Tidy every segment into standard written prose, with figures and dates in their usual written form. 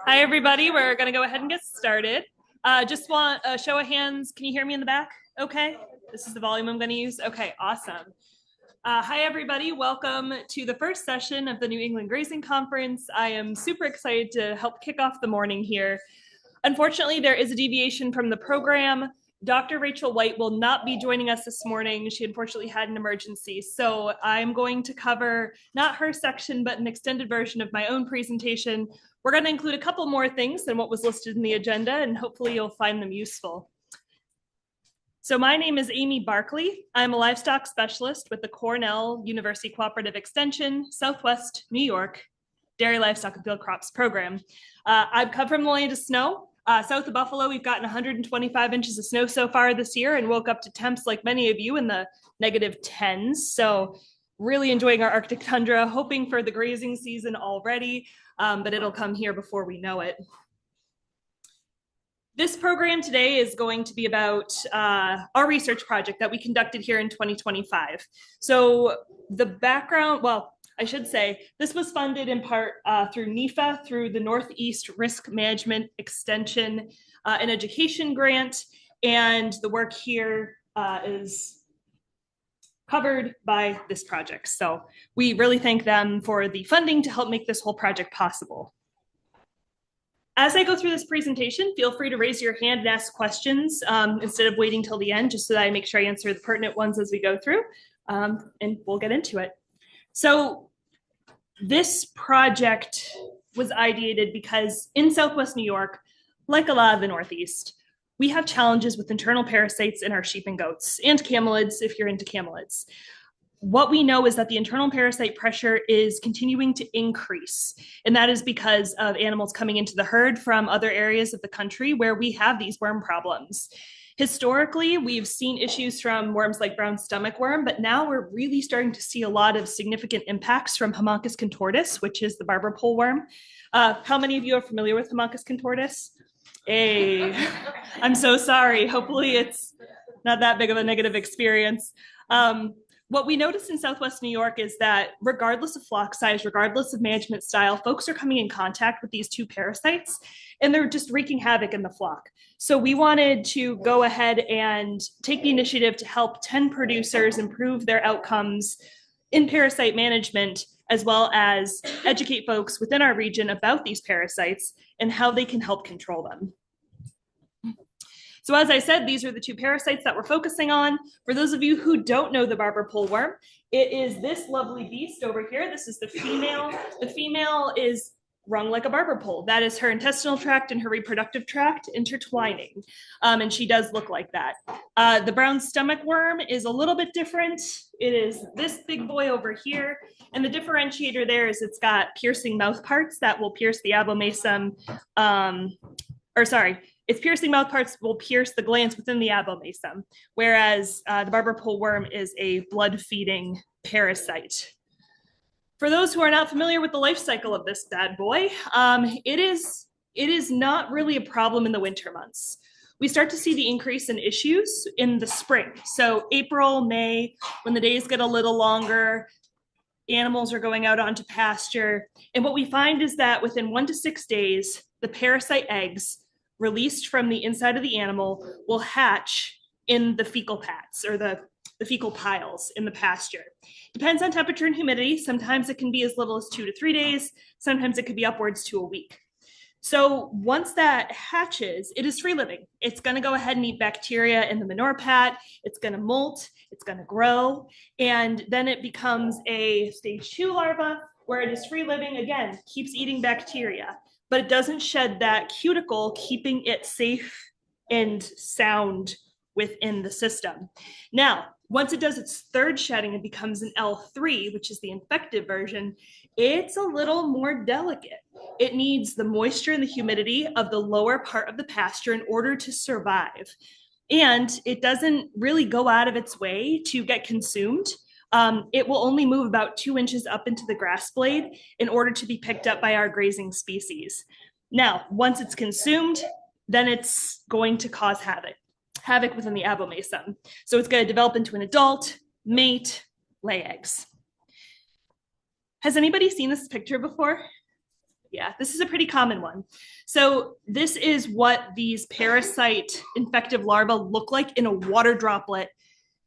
Hi, everybody. We're going to go ahead and get started. Just want a show of hands. Can you hear me in the back? Okay. This is the volume I'm going to use. Okay, awesome. Hi, everybody. Welcome to the first session of the New England Grazing Conference. I am super excited to help kick off the morning here. Unfortunately, there is a deviation from the program. Dr. Rachel White will not be joining us this morning. She unfortunately had an emergency. So I'm going to cover not her section, but an extended version of my own presentation. We're going to include a couple more things than what was listed in the agenda, and hopefully you'll find them useful. So my name is Amy Barkley. I'm a livestock specialist with the Cornell University Cooperative Extension, Southwest New York Dairy Livestock and Field Crops Program. I've come from the land of snow. South of Buffalo, we've gotten 125 inches of snow so far this year and woke up to temps like many of you in the negative 10s. So really enjoying our Arctic tundra, hoping for the grazing season already, but it'll come here before we know it. This program today is going to be about our research project that we conducted here in 2025. So the background, well, I should say, this was funded in part through NEFA, through the Northeast Risk Management Extension and Education Grant, and the work here is covered by this project. So we really thank them for the funding to help make this whole project possible. As I go through this presentation, feel free to raise your hand and ask questions instead of waiting till the end, just so that I make sure I answer the pertinent ones as we go through, and we'll get into it. So this project was ideated because in Southwest New York, like a lot of the Northeast, we have challenges with internal parasites in our sheep and goats, and camelids if you're into camelids. What we know is that the internal parasite pressure is continuing to increase, and that is because of animals coming into the herd from other areas of the country where we have these worm problems. Historically, we've seen issues from worms like brown stomach worm, but now we're really starting to see a lot of significant impacts from Haemonchus contortus, which is the barber pole worm. How many of you are familiar with Haemonchus contortus? Hey, I'm so sorry. Hopefully it's not that big of a negative experience. What we noticed in Southwest New York is that regardless of flock size, regardless of management style, folks are coming in contact with these two parasites and they're just wreaking havoc in the flock. So we wanted to go ahead and take the initiative to help 10 producers improve their outcomes in parasite management, as well as educate folks within our region about these parasites and how they can help control them. So as I said, these are the two parasites that we're focusing on. For those of you who don't know the barber pole worm, it is this lovely beast over here. This is the female. The female is rung like a barber pole. That is her intestinal tract and her reproductive tract intertwining. And she does look like that. The brown stomach worm is a little bit different. It is this big boy over here. And the differentiator there is it's got piercing mouth parts that will pierce the abomasum, its piercing mouth parts will pierce the glands within the abomasum, whereas the barber pole worm is a blood-feeding parasite. For those who are not familiar with the life cycle of this bad boy, it is not really a problem in the winter months. We start to see the increase in issues in the spring. So April, May, when the days get a little longer, animals are going out onto pasture. And what we find is that within 1 to 6 days, the parasite eggs released from the inside of the animal will hatch in the fecal pats or the fecal piles in the pasture. Depends on temperature and humidity. Sometimes it can be as little as 2 to 3 days. Sometimes it could be upwards to a week. So once that hatches, it is free living. It's going to go ahead and eat bacteria in the manure pat. It's going to molt. It's going to grow. And then it becomes a stage 2 larva where it is free living, again, keeps eating bacteria, but it doesn't shed that cuticle, keeping it safe and sound within the system. Now, once it does its third shedding, it becomes an L3, which is the infective version. It's a little more delicate. It needs the moisture and the humidity of the lower part of the pasture in order to survive. And it doesn't really go out of its way to get consumed. It will only move about 2 inches up into the grass blade in order to be picked up by our grazing species. Now, once it's consumed, then it's going to cause havoc within the abomasum. So it's going to develop into an adult, mate, lay eggs. Has anybody seen this picture before? Yeah, this is a pretty common one. So this is what these parasite infective larvae look like in a water droplet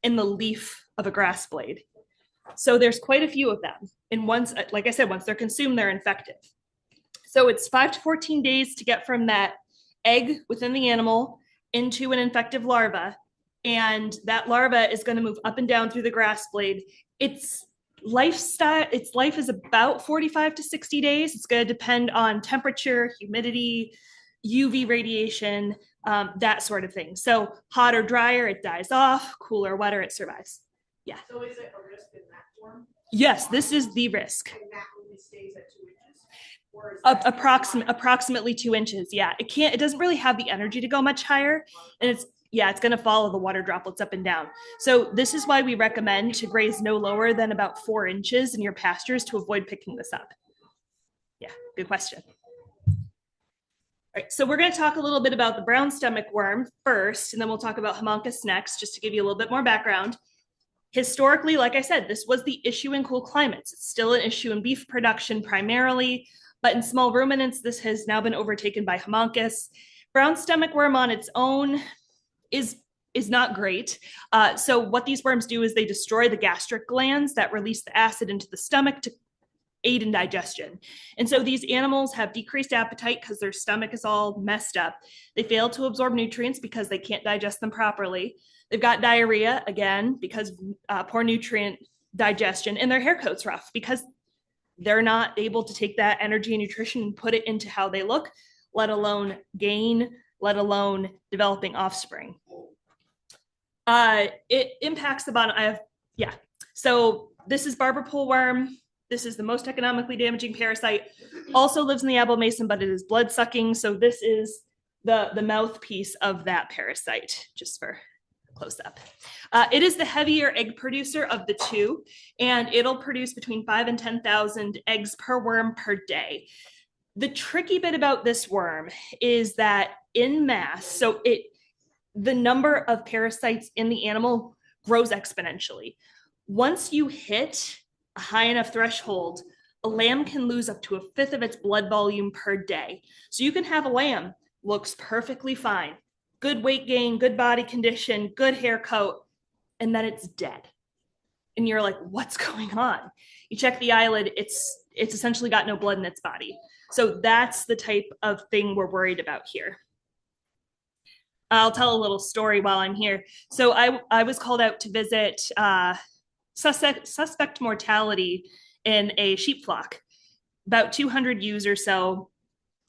in the leaf of a grass blade. So there's quite a few of them. And once, like I said, once they're consumed, they're infective. So it's 5 to 14 days to get from that egg within the animal into an infective larva. And that larva is going to move up and down through the grass blade. Its life is about 45 to 60 days. It's going to depend on temperature, humidity, UV radiation, that sort of thing. So hotter, drier, it dies off. Cooler, wetter, it survives. Yeah. So is it a risk in that form? Yes, this is the risk. And that only stays at 2 inches? Approximately 2 inches. Yeah, it doesn't really have the energy to go much higher. And it's going to follow the water droplets up and down. So this is why we recommend to graze no lower than about 4 inches in your pastures to avoid picking this up. Yeah, good question. All right, so we're going to talk a little bit about the brown stomach worm first, and then we'll talk about Haemonchus next, just to give you a little bit more background. Historically, like I said, this was the issue in cool climates. It's still an issue in beef production primarily, but in small ruminants, this has now been overtaken by Haemonchus. Brown stomach worm on its own is not great. So what these worms do is they destroy the gastric glands that release the acid into the stomach to aid in digestion. And so these animals have decreased appetite because their stomach is all messed up. They fail to absorb nutrients because they can't digest them properly. They've got diarrhea, again, because poor nutrient digestion, and their hair coat's rough because they're not able to take that energy and nutrition and put it into how they look, let alone gain, let alone developing offspring. It impacts the bottom. So this is barber pole worm. This is the most economically damaging parasite. Also lives in the abomasum, but it is blood sucking. So this is the mouthpiece of that parasite, just for close up. It is the heavier egg producer of the two, and it'll produce between 5,000 and 10,000 eggs per worm per day. The tricky bit about this worm is that in mass, so the number of parasites in the animal grows exponentially. Once you hit a high enough threshold, a lamb can lose up to 1/5 of its blood volume per day. So you can have a lamb, looks perfectly fine, good weight gain, good body condition, good hair coat, and then it's dead. And you're like, what's going on? You check the eyelid, it's essentially got no blood in its body. So that's the type of thing we're worried about here. I'll tell a little story while I'm here. So I was called out to visit suspect mortality in a sheep flock, about 200 ewes or so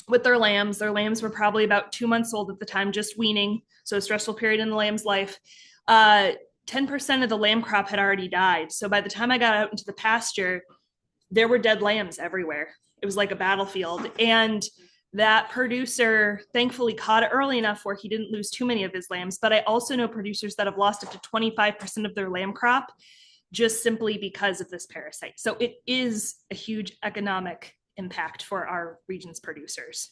with their lambs. Their lambs were probably about 2 months old at the time, just weaning. So a stressful period in the lamb's life. 10% of the lamb crop had already died. So by the time I got out into the pasture, there were dead lambs everywhere. It was like a battlefield. And that producer thankfully caught it early enough where he didn't lose too many of his lambs. But I also know producers that have lost up to 25% of their lamb crop just simply because of this parasite. So it is a huge economic impact for our region's producers.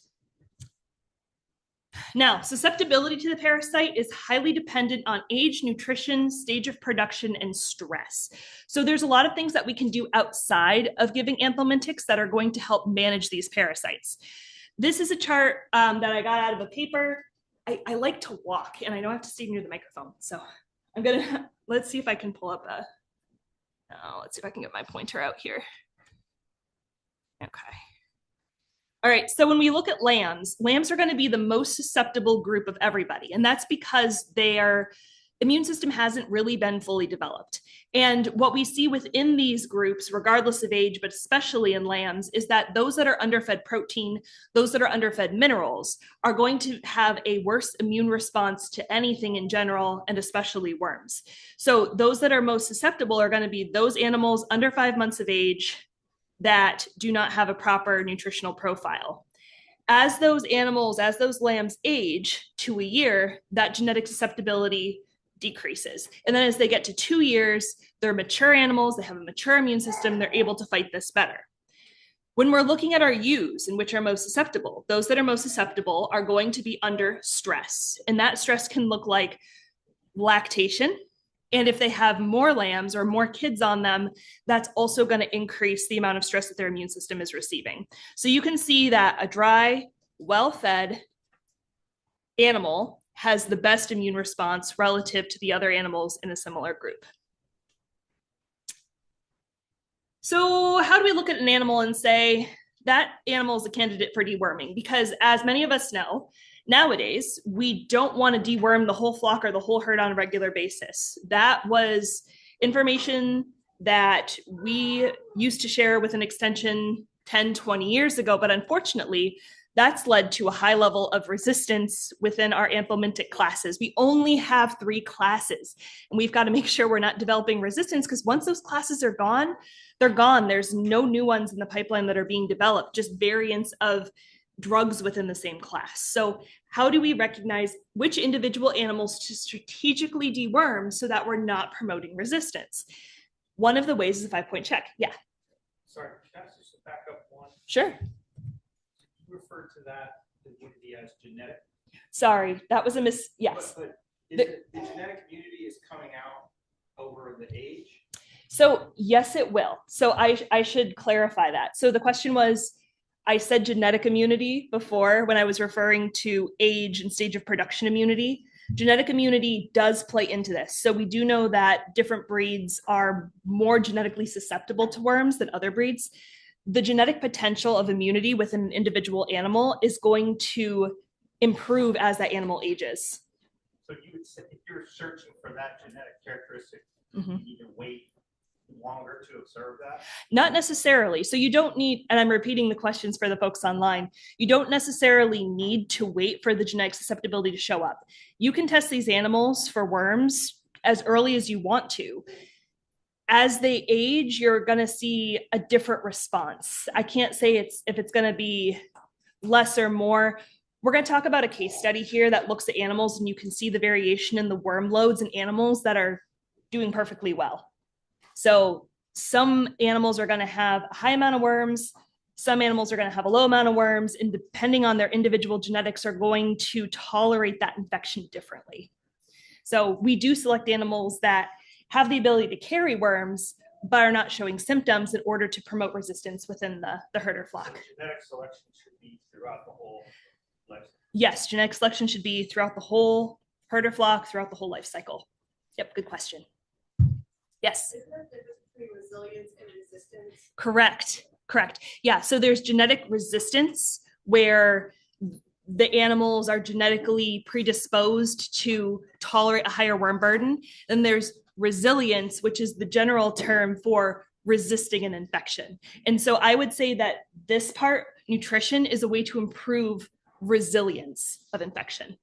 Now, susceptibility to the parasite is highly dependent on age, nutrition, stage of production, and stress. So there's a lot of things that we can do outside of giving anthelmintics that are going to help manage these parasites. This is a chart that I got out of a paper. I like to walk, and I know I have to stay near the microphone. So I'm gonna, let's see if I can pull up let's see if I can get my pointer out here. Okay. All right, so when we look at lambs are going to be the most susceptible group of everybody, and that's because their immune system hasn't really been fully developed. And what we see within these groups, regardless of age, but especially in lambs, is that those that are underfed protein, those that are underfed minerals, are going to have a worse immune response to anything in general, and especially worms. So those that are most susceptible are going to be those animals under 5 months of age that do not have a proper nutritional profile. As those lambs age to a year, that genetic susceptibility decreases. And then as they get to 2 years, they're mature animals, they have a mature immune system, they're able to fight this better. When we're looking at our ewes and which are most susceptible, those that are most susceptible are going to be under stress. And that stress can look like lactation, And if they have more lambs or more kids on them, that's also going to increase the amount of stress that their immune system is receiving. So you can see that a dry, well-fed animal has the best immune response relative to the other animals in a similar group. So how do we look at an animal and say that animal is a candidate for deworming? Because as many of us know, nowadays, we don't want to deworm the whole flock or the whole herd on a regular basis. That was information that we used to share with an extension 10, 20 years ago, but unfortunately, that's led to a high level of resistance within our anthelmintic classes. We only have 3 classes, and we've got to make sure we're not developing resistance, because once those classes are gone, they're gone. There's no new ones in the pipeline that are being developed, just variants of drugs within the same class. So how do we recognize which individual animals to strategically deworm so that we're not promoting resistance? One of the ways is a 5-point check. Yeah. Sorry, can I just back up one? Sure. You referred to that immunity as genetic. Sorry, that was a miss. Yes. But the genetic immunity is coming out over the age? So yes, it will. So I should clarify that. So the question was, I said genetic immunity before when I was referring to age and stage of production immunity. Genetic immunity does play into this. So we do know that different breeds are more genetically susceptible to worms than other breeds. The genetic potential of immunity within an individual animal is going to improve as that animal ages. So you would say if you're searching for that genetic characteristic, Mm-hmm. you need to wait longer to observe that? Not necessarily. So you don't need, and I'm repeating the questions for the folks online, you don't necessarily need to wait for the genetic susceptibility to show up. You can test these animals for worms as early as you want to. As they age, you're going to see a different response. I can't say if it's going to be less or more. We're going to talk about a case study here that looks at animals, and you can see the variation in the worm loads in animals that are doing perfectly well. So some animals are going to have a high amount of worms. Some animals are going to have a low amount of worms, and depending on their individual genetics are going to tolerate that infection differently. So we do select animals that have the ability to carry worms, but are not showing symptoms in order to promote resistance within the herder flock. So genetic selection should be throughout the whole life. Yes, genetic selection should be throughout the whole herder flock, throughout the whole life cycle. Yep, good question. Yes. Isn't there a difference between resilience and resistance? Correct. Yeah, so there's genetic resistance where the animals are genetically predisposed to tolerate a higher worm burden. Then there's resilience, which is the general term for resisting an infection. And so I would say that this part, nutrition, is a way to improve resilience of infection.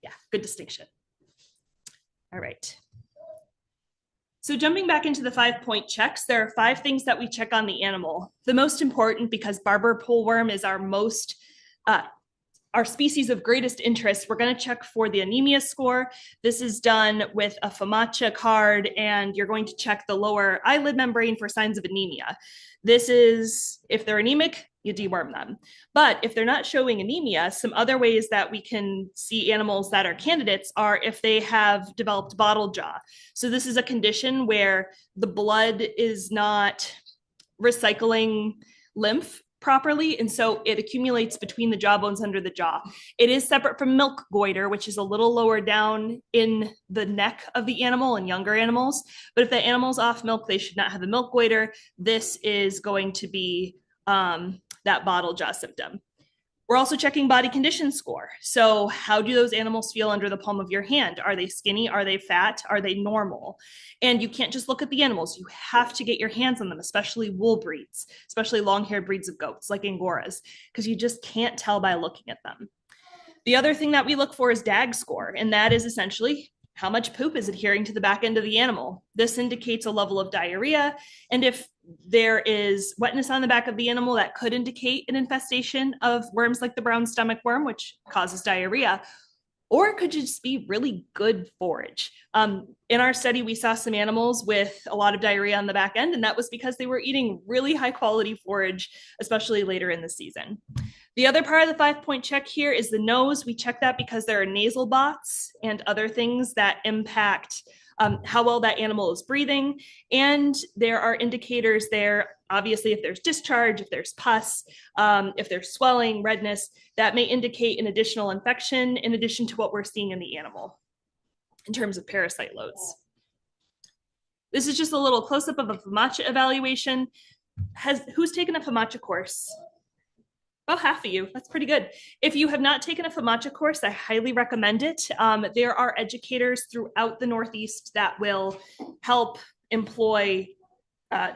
Yeah, good distinction. All right. So jumping back into the 5-point checks, there are 5 things that we check on the animal. The most important, because barber pole worm is our species of greatest interest, we're going to check for the anemia score. This is done with a FAMACHA card, and you're going to check the lower eyelid membrane for signs of anemia. This is, if they're anemic, you deworm them. But if they're not showing anemia, some other ways that we can see animals that are candidates are if they have developed bottle jaw. So this is a condition where the blood is not recycling lymph properly, and so it accumulates between the jaw bones under the jaw. It is separate from milk goiter, which is a little lower down in the neck of the animal in younger animals. But if the animal's off milk, they should not have a milk goiter. This is going to be that bottle jaw symptom. We're also checking body condition score. So how do those animals feel under the palm of your hand? Are they skinny? Are they fat? Are they normal? And you can't just look at the animals. You have to get your hands on them, especially wool breeds, especially long-haired breeds of goats like Angoras, because you just can't tell by looking at them. The other thing that we look for is DAG score, and that is essentially how much poop is adhering to the back end of the animal. This indicates a level of diarrhea, and if there is wetness on the back of the animal, that could indicate an infestation of worms like the brown stomach worm, which causes diarrhea, or it could just be really good forage. In our study, we saw some animals with a lot of diarrhea on the back end, and that was because they were eating really high quality forage, especially later in the season. The other part of the 5-point check here is the nose. We check that because there are nasal bots and other things that impact how well that animal is breathing. And there are indicators there, obviously, if there's discharge, if there's pus, if there's swelling, redness, that may indicate an additional infection in addition to what we're seeing in the animal in terms of parasite loads. This is just a little close-up of a FAMACHA evaluation. Who's taken a FAMACHA course? About half of you. That's pretty good. If you have not taken a FAMACHA course, I highly recommend it. There are educators throughout the Northeast that will help employ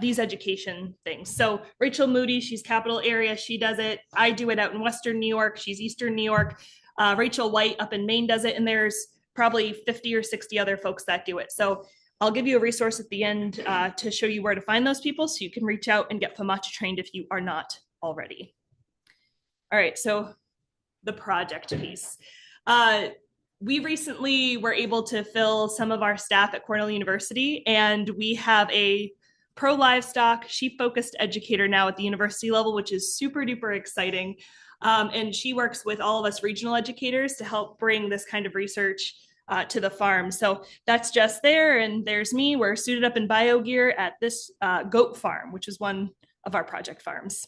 these education things. So Rachel Moody, she's Capital Area, she does it. I do it out in Western New York. She's Eastern New York. Rachel White up in Maine does it, and there's probably 50 or 60 other folks that do it. So I'll give you a resource at the end to show you where to find those people so you can reach out and get FAMACHA trained if you are not already. All right, so the project piece. We recently were able to fill some of our staff at Cornell University, and we have a pro-livestock, sheep-focused educator now at the university level, which is super duper exciting. And she works with all of us regional educators to help bring this kind of research to the farm. So that's Jess there, and there's me. We're suited up in bio gear at this goat farm, which is one of our project farms.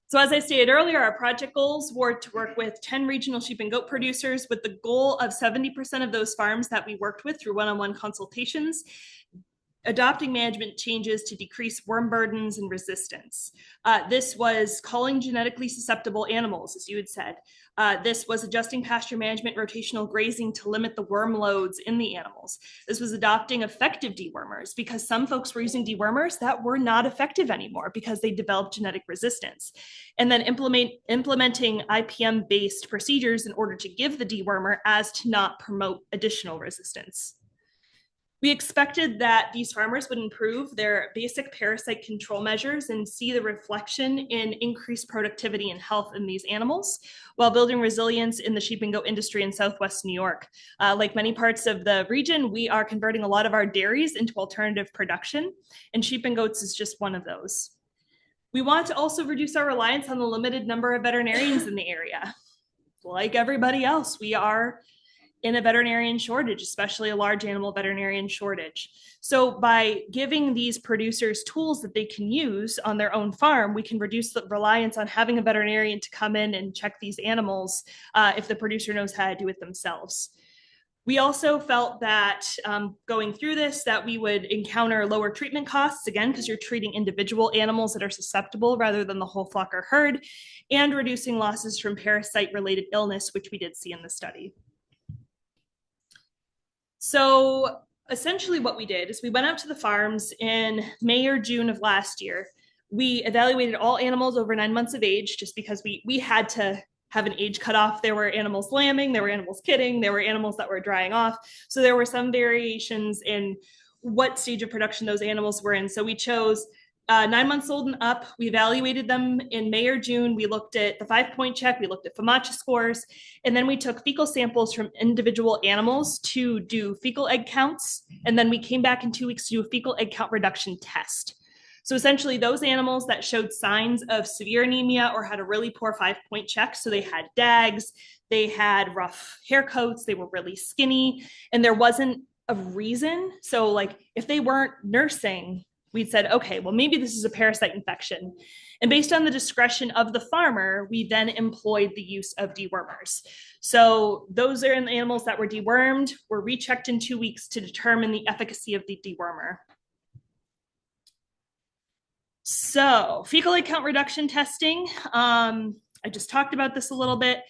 So as I stated earlier, our project goals were to work with 10 regional sheep and goat producers with the goal of 70% of those farms that we worked with through one-on-one consultations adopting management changes to decrease worm burdens and resistance. This was culling genetically susceptible animals, as you had said. This was adjusting pasture management, rotational grazing to limit the worm loads in the animals. This was adopting effective dewormers because some folks were using dewormers that were not effective anymore because they developed genetic resistance. And then implementing IPM-based procedures in order to give the dewormer as to not promote additional resistance. We expected that these farmers would improve their basic parasite control measures and see the reflection in increased productivity and health in these animals while building resilience in the sheep and goat industry in Southwest New York. Like many parts of the region, we are converting a lot of our dairies into alternative production, and sheep and goats is just one of those. We want to also reduce our reliance on the limited number of veterinarians in the area. Like everybody else, we are in a veterinarian shortage, especially a large animal veterinarian shortage. So by giving these producers tools that they can use on their own farm, we can reduce the reliance on having a veterinarian to come in and check these animals if the producer knows how to do it themselves. We also felt that going through this, that we would encounter lower treatment costs, again, because you're treating individual animals that are susceptible rather than the whole flock or herd, and reducing losses from parasite-related illness, which we did see in the study. So essentially what we did is we went out to the farms in May or June of last year. We evaluated all animals over 9 months of age just because we had to have an age cutoff. There were animals lambing, there were animals kidding, there were animals that were drying off. So there were some variations in what stage of production those animals were in. So we chose 9 months old and up. We evaluated them in May or June. We looked at the 5-point check. We looked at FAMACHA scores. And then we took fecal samples from individual animals to do fecal egg counts. And then we came back in 2 weeks to do a fecal egg count reduction test. So essentially those animals that showed signs of severe anemia or had a really poor 5-point check, so they had DAGs, they had rough hair coats, they were really skinny, and there wasn't a reason. So like if they weren't nursing, we'd said, okay, well, maybe this is a parasite infection. And based on the discretion of the farmer, we then employed the use of dewormers. So those are the animals that were dewormed, were rechecked in 2 weeks to determine the efficacy of the dewormer. So fecal egg count reduction testing. I just talked about this a little bit.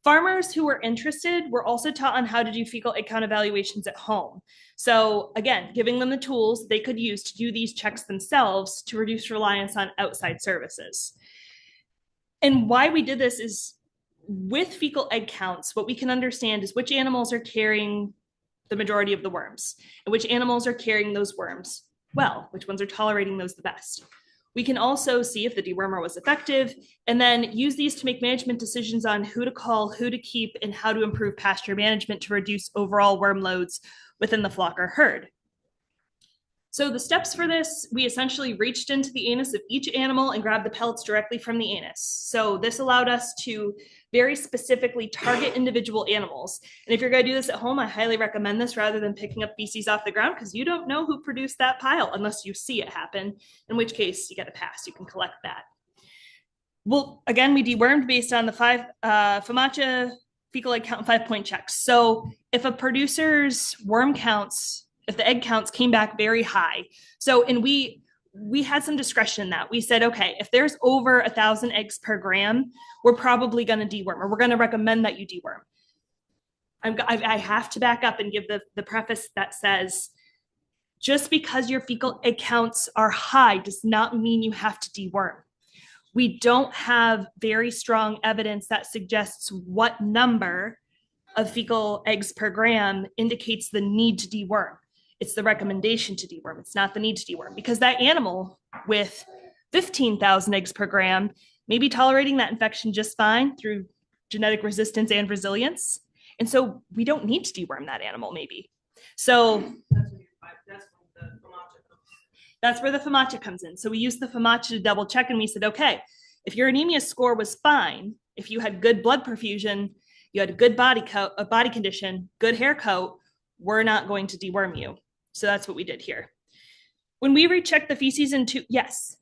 Farmers who were interested were also taught on how to do fecal egg count evaluations at home. So again, giving them the tools they could use to do these checks themselves to reduce reliance on outside services. And why we did this is with fecal egg counts, what we can understand is which animals are carrying the majority of the worms and which animals are carrying those worms well, which ones are tolerating those the best. We can also see if the dewormer was effective and then use these to make management decisions on who to call, who to keep, and how to improve pasture management to reduce overall worm loads within the flock or herd. So the steps for this, we essentially reached into the anus of each animal and grabbed the pellets directly from the anus. So this allowed us to very specifically target individual animals. And if you're going to do this at home, I highly recommend this rather than picking up feces off the ground, because you don't know who produced that pile unless you see it happen, in which case you get a pass. You can collect that. Well, again, we dewormed based on the FAMACHA fecal egg count 5-point checks. So if a producer's worm counts, if the egg counts came back very high, so, and we had some discretion in that. We said, okay, if there's over 1,000 eggs per gram, we're probably going to deworm, or we're going to recommend that you deworm. I have to back up and give the preface that says, just because your fecal egg counts are high does not mean you have to deworm. We don't have very strong evidence that suggests what number of fecal eggs per gram indicates the need to deworm. It's the recommendation to deworm. It's not the need to deworm, because that animal with 15,000 eggs per gram may be tolerating that infection just fine through genetic resistance and resilience. And so we don't need to deworm that animal, maybe. So that's where the FAMACHA comes in. So we used the FAMACHA to double check, and we said, okay, if your anemia score was fine, if you had good blood perfusion, you had a good body condition, good hair coat, we're not going to deworm you. So that's what we did here. When we rechecked the feces into, yes.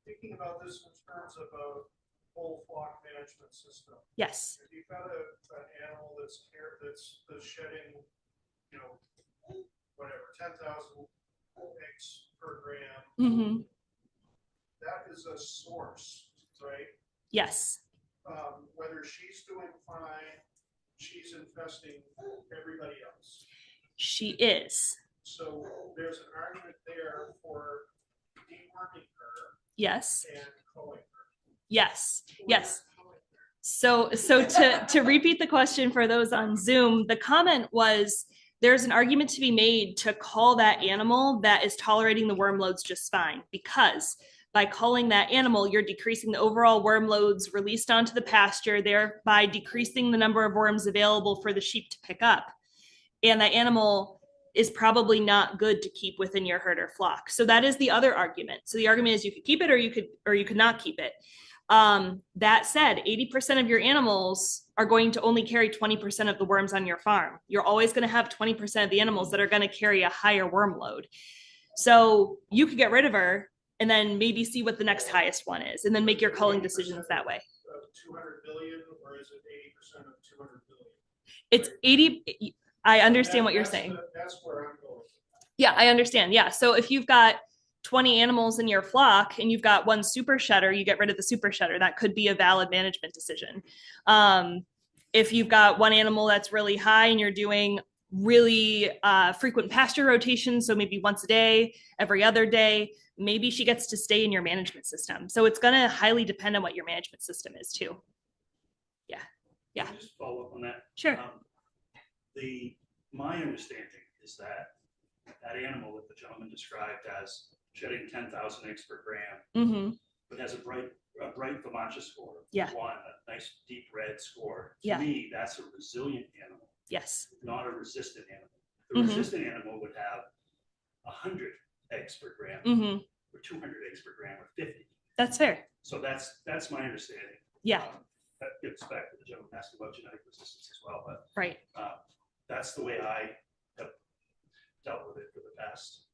Thinking about this in terms of a whole flock management system. Yes. If you've got an animal that's shedding, you know, whatever, 10,000 eggs per gram, Mm-hmm. that is a source, right? Yes. Whether she's doing fine, she's infesting everybody else. She is. So there's an argument there for deworming her. Yes. And culling her. Yes. Yes. So to repeat the question for those on Zoom, the comment was, there's an argument to be made to call that animal that is tolerating the worm loads just fine, because by culling that animal, you're decreasing the overall worm loads released onto the pasture, thereby decreasing the number of worms available for the sheep to pick up. And that animal is probably not good to keep within your herd or flock. So that is the other argument. So the argument is you could keep it, or you could not keep it. That said, 80% of your animals are going to only carry 20% of the worms on your farm. You're always going to have 20% of the animals that are going to carry a higher worm load. So you could get rid of her and then maybe see what the next highest one is, and then make your culling decisions that way. 200 billion, or is it 80% of 200 billion? It's 80. I understand what you're saying. That's where I'm going. Yeah, I understand. Yeah. So if you've got 20 animals in your flock and you've got one super shedder, you get rid of the super shedder. That could be a valid management decision. If you've got one animal that's really high and you're doing really frequent pasture rotations, so maybe once a day, every other day, maybe she gets to stay in your management system. So it's going to highly depend on what your management system is too. Yeah. Yeah. Can I just follow up on that? Sure. My understanding is that animal that the gentleman described as shedding 10,000 eggs per gram, Mm-hmm. but has a bright FAMACHA score. Yeah. One, a nice deep red score. To Yeah. me, that's a resilient animal. Yes. Not a resistant animal. The Mhm. resistant animal would have 100 eggs per gram, Mm-hmm. or 200 eggs per gram, or 50. That's fair. So that's my understanding. Yeah. That gets back to the gentleman asking about genetic resistance as well, but Right. that's the way I have dealt with it for the past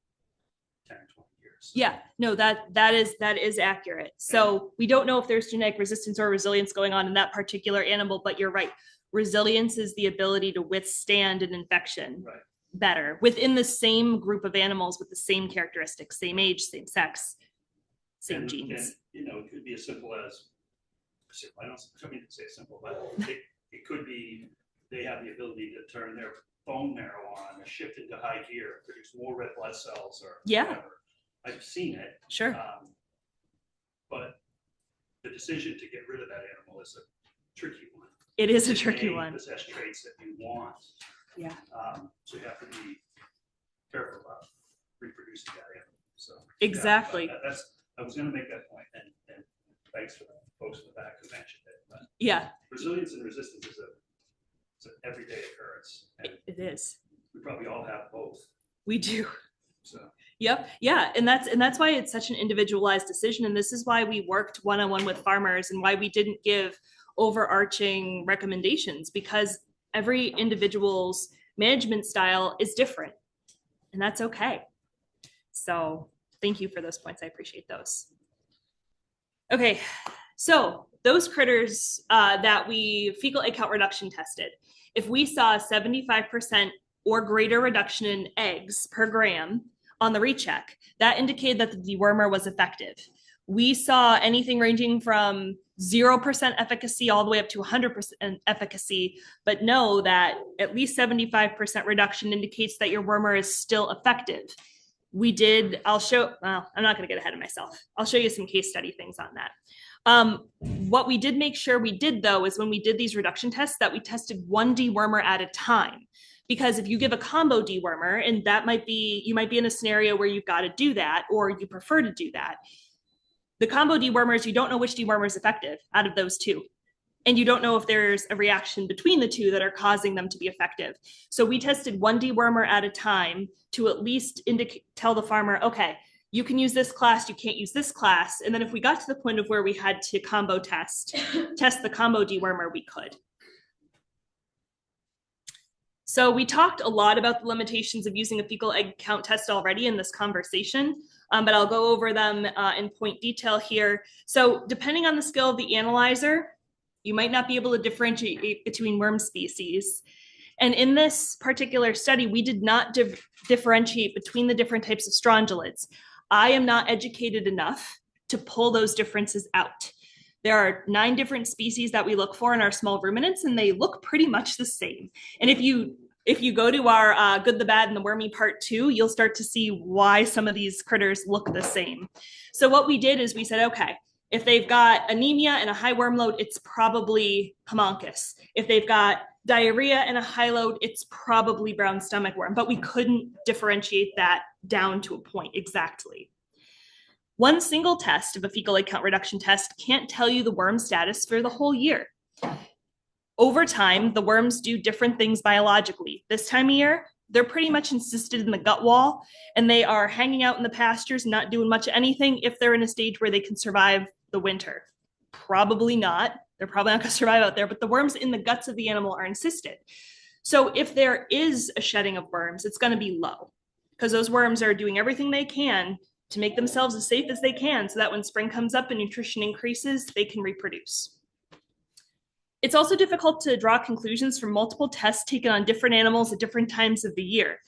10, 20 years. Yeah, no, that is accurate. So we don't know if there's genetic resistance or resilience going on in that particular animal, but you're right. Resilience is the ability to withstand an infection better within the same group of animals with the same characteristics, same age, same sex, same genes. And, it could be as simple as, I don't mean to say simple, but it could be they have the ability to turn their bone marrow on, or shift into high gear, produce more red blood cells, or whatever. I've seen it. Sure. But the decision to get rid of that animal is a tricky one. It is a tricky one. Possess traits that you want. Yeah. So you have to be careful about reproducing that animal. So exactly. Yeah, I was going to make that point, and thanks for the folks in the back who mentioned it. But yeah. Resilience and resistance is an everyday occurrence. And it is. we probably all have both. We do. So, Yep. Yeah. And that's why it's such an individualized decision. And this is why we worked one-on-one with farmers and why we didn't give overarching recommendations, because every individual's management style is different. And that's okay. So thank you for those points. I appreciate those. Okay. So those critters that we fecal egg count reduction tested, if we saw 75% or greater reduction in eggs per gram on the recheck, that indicated that the dewormer was effective. We saw anything ranging from 0% efficacy all the way up to 100% efficacy, but know that at least 75% reduction indicates that your wormer is still effective. We did, I'll show, well, I'm not going to get ahead of myself. I'll show you some case study things on that. What we did make sure we did, though, is when we did these reduction tests, that we tested one dewormer at a time. Because if you give a combo dewormer, and that might be, you might be in a scenario where you've got to do that, or you prefer to do that. The combo dewormers, you don't know which dewormer is effective out of those two. And you don't know if there's a reaction between the two that are causing them to be effective. So we tested one dewormer at a time to at least tell the farmer, okay, you can use this class, you can't use this class. And then if we got to the point of where we had to combo test the combo dewormer, we could. So we talked a lot about the limitations of using a fecal egg count test already in this conversation, but I'll go over them in point detail here. So depending on the skill of the analyzer, you might not be able to differentiate between worm species. And in this particular study, we did not differentiate between the different types of strongylids. I am not educated enough to pull those differences out. There are 9 different species that we look for in our small ruminants, and they look pretty much the same. And if you go to our Good, the Bad, and the Wormy Part 2, you'll start to see why some of these critters look the same. So what we did is we said, okay, if they've got anemia and a high worm load, it's probably Haemonchus. If they've got diarrhea and a high load, it's probably brown stomach worm, but we couldn't differentiate that down to a point exactly. One single test of a fecal egg count reduction test can't tell you the worm status for the whole year. Over time, the worms do different things biologically. This time of year, they're pretty much encysted in the gut wall, and they are hanging out in the pastures, not doing much of anything if they're in a stage where they can survive the winter. Probably not. They're probably not going to survive out there, but the worms in the guts of the animal are encysted. So if there is a shedding of worms, it's going to be low, because those worms are doing everything they can to make themselves as safe as they can so that when spring comes up and nutrition increases, they can reproduce. It's also difficult to draw conclusions from multiple tests taken on different animals at different times of the year.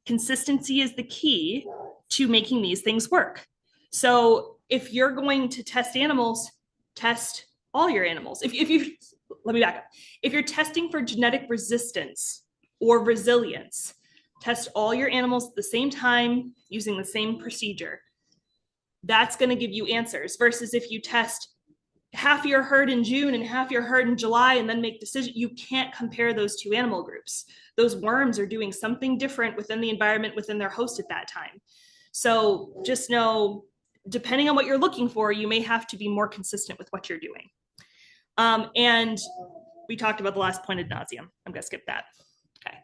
Consistency is the key to making these things work. So if you're going to test animals, test all your animals. Let me back up. If you're testing for genetic resistance or resilience, test all your animals at the same time using the same procedure. That's going to give you answers versus if you test half your herd in June and half your herd in July and then make decisions. You can't compare those two animal groups. Those worms are doing something different within the environment within their host at that time. So just know, depending on what you're looking for, you may have to be more consistent with what you're doing. And we talked about the last point ad nauseum. I'm going to skip that. Okay.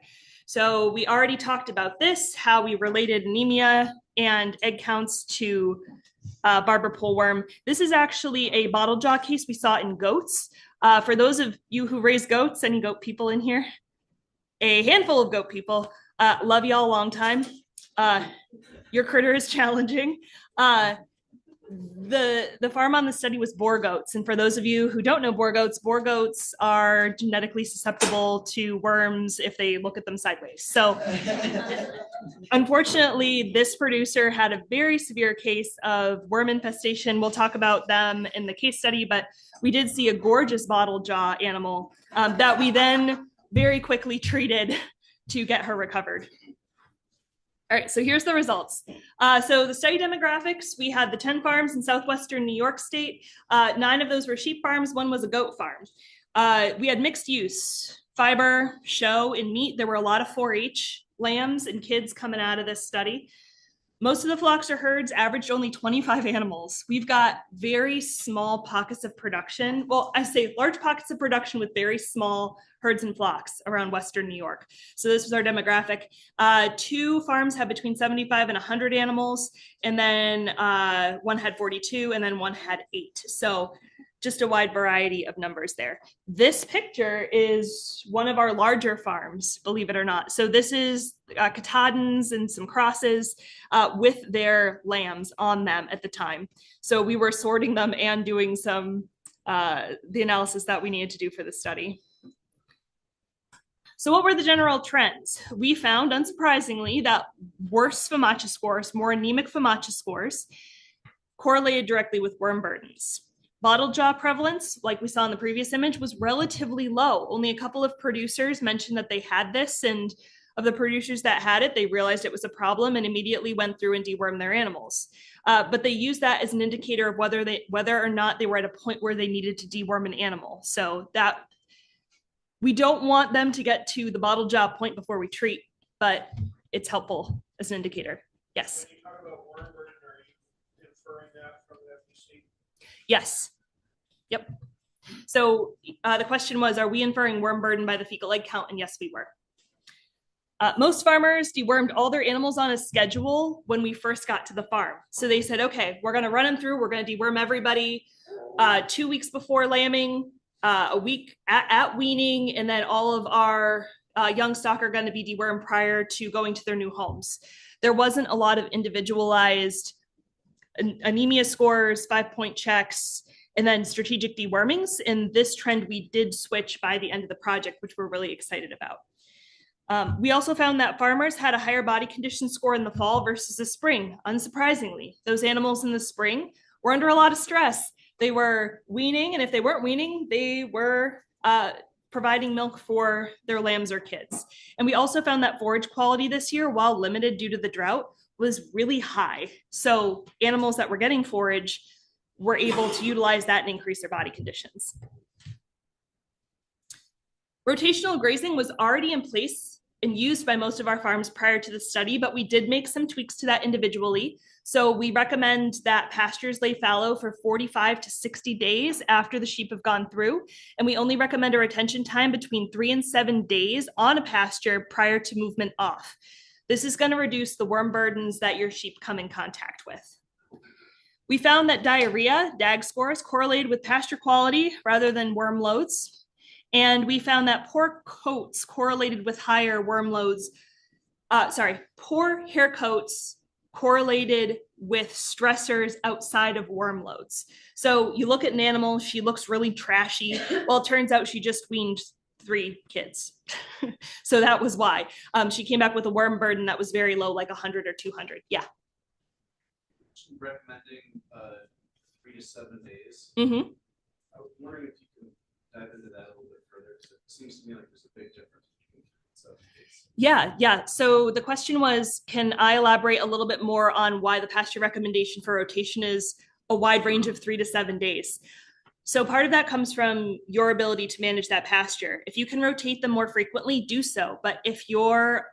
So we already talked about this, how we related anemia and egg counts to Barber pole worm. This is actually a bottle jaw case we saw in goats. For those of you who raise goats, any goat people in here? A handful of goat people. Love y'all a long time. Your critter is challenging. The farm on the study was boar goats. And for those of you who don't know boar goats are genetically susceptible to worms if they look at them sideways. So unfortunately, this producer had a very severe case of worm infestation. We'll talk about them in the case study, but we did see a gorgeous bottle jaw animal that we then very quickly treated to get her recovered. All right, so here's the results. So the study demographics, we had the 10 farms in southwestern New York State. 9 of those were sheep farms, 1 was a goat farm. We had mixed use, fiber, show, and meat. There were a lot of 4-H lambs and kids coming out of this study. Most of the flocks or herds averaged only 25 animals. We've got very small pockets of production. Well, I say large pockets of production with very small herds and flocks around Western New York. So this was our demographic. 2 farms had between 75 and 100 animals, and then one had 42, and then one had 8. So just a wide variety of numbers there. This picture is one of our larger farms, believe it or not. So this is Katahdins and some crosses with their lambs on them at the time. So we were sorting them and doing some the analysis that we needed to do for the study. So what were the general trends? We found, unsurprisingly, that worse FAMACHA scores, more anemic FAMACHA scores, correlated directly with worm burdens. Bottle jaw prevalence, like we saw in the previous image, was relatively low. Only a couple of producers mentioned that they had this, and of the producers that had it, they realized it was a problem and immediately went through and dewormed their animals. But they used that as an indicator of whether or not they were at a point where they needed to deworm an animal. So that we don't want them to get to the bottle jaw point before we treat, but it's helpful as an indicator. Yes. When you talk about worm burden, are you inferring that from the FBC? Yes. Yep. So the question was, are we inferring worm burden by the fecal egg count? And yes, we were. Most farmers dewormed all their animals on a schedule when we first got to the farm. So they said, okay, we're going to run them through. We're going to deworm everybody 2 weeks before lambing, a week at weaning, and then all of our young stock are going to be dewormed prior to going to their new homes. There wasn't a lot of individualized anemia scores, 5-point checks, and then strategic dewormings. And this trend we did switch by the end of the project, which we're really excited about. We also found that farmers had a higher body condition score in the fall versus the spring. Unsurprisingly, those animals in the spring were under a lot of stress. They were weaning, and if they weren't weaning, they were providing milk for their lambs or kids. And we also found that forage quality this year, while limited due to the drought, was really high. So animals that were getting forage were able to utilize that and increase their body conditions. Rotational grazing was already in place and used by most of our farms prior to the study, but we did make some tweaks to that individually. So we recommend that pastures lay fallow for 45 to 60 days after the sheep have gone through. And we only recommend a retention time between 3 and 7 days on a pasture prior to movement off. This is going to reduce the worm burdens that your sheep come in contact with. We found that diarrhea, DAG scores, correlated with pasture quality rather than worm loads. And we found that poor coats correlated with higher worm loads. Poor hair coats correlated with stressors outside of worm loads. So you look at an animal, she looks really trashy. Well, it turns out she just weaned 3 kids. So that was why. She came back with a worm burden that was very low, like 100 or 200. Yeah. Recommending 3 to 7 days. Mm-hmm. I was wondering if you can dive into that a little bit further, because it seems to me like there's a big difference between 7 days. Yeah. So the question was, can I elaborate a little bit more on why the pasture recommendation for rotation is a wide range of 3 to 7 days? So part of that comes from your ability to manage that pasture. If you can rotate them more frequently, do so. But if you're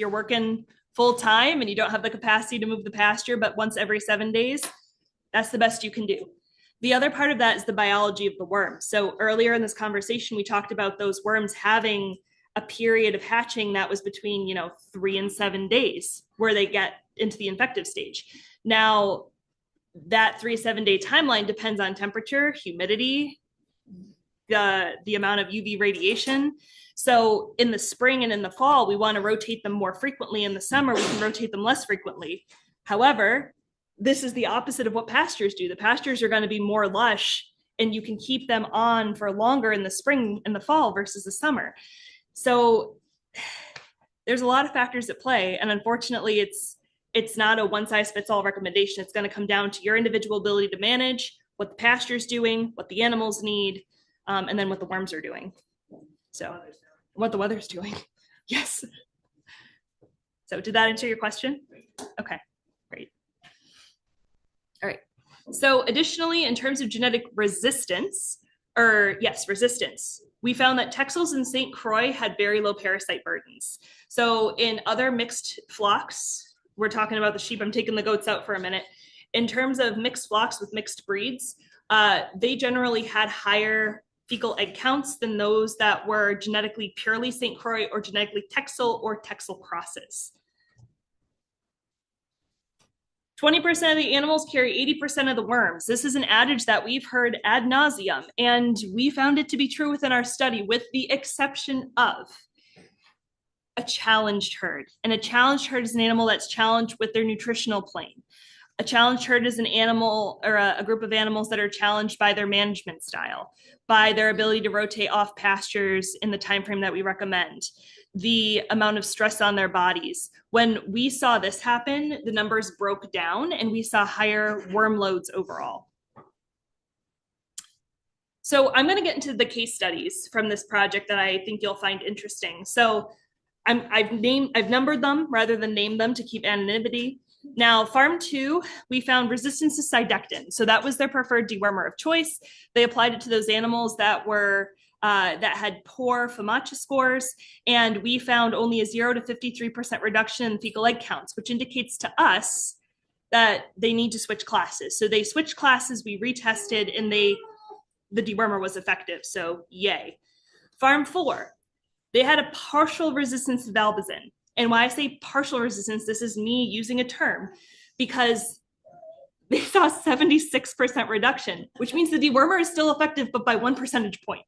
working full time and you don't have the capacity to move the pasture, but once every 7 days, that's the best you can do. The other part of that is the biology of the worm. So earlier in this conversation, we talked about those worms having a period of hatching that was between 3 and 7 days where they get into the infective stage. Now, that 3 to 7 day timeline depends on temperature, humidity, the amount of UV radiation. So in the spring and in the fall, we want to rotate them more frequently. In the summer, we can rotate them less frequently. However, this is the opposite of what pastures do. The pastures are going to be more lush, and you can keep them on for longer in the spring and the fall versus the summer. So there's a lot of factors at play. And unfortunately, it's not a one size fits all recommendation. It's going to come down to your individual ability to manage, what the pasture's doing, what the animals need, and then what the worms are doing. So what the weather's doing. Yes. So did that answer your question? Okay, great. All right. So additionally, in terms of genetic resistance, we found that Texels and St. Croix had very low parasite burdens. So in other mixed flocks, we're talking about the sheep, I'm taking the goats out for a minute. In terms of mixed flocks with mixed breeds, they generally had higher fecal egg counts than those that were genetically purely St. Croix or genetically Texel or Texel crosses. 20% of the animals carry 80% of the worms. This is an adage that we've heard ad nauseum, and we found it to be true within our study, with the exception of a challenged herd. And a challenged herd is an animal that's challenged with their nutritional plane. A challenged herd is an animal or a group of animals that are challenged by their management style, by their ability to rotate off pastures in the time frame that we recommend, the amount of stress on their bodies. When we saw this happen, the numbers broke down and we saw higher worm loads overall. So I'm going to get into the case studies from this project that I think you'll find interesting. So I've numbered them rather than named them to keep anonymity. Now, Farm 2, we found resistance to cydectin. So that was their preferred dewormer of choice. They applied it to those animals that were that had poor FAMACHA scores, and we found only a 0 to 53% reduction in fecal egg counts, which indicates to us that they need to switch classes. So they switched classes, we retested, and the dewormer was effective. So yay. Farm 4, they had a partial resistance to valbazin. And why I say partial resistance, this is me using a term, because they saw 76% reduction, which means the dewormer is still effective, but by 1 percentage point.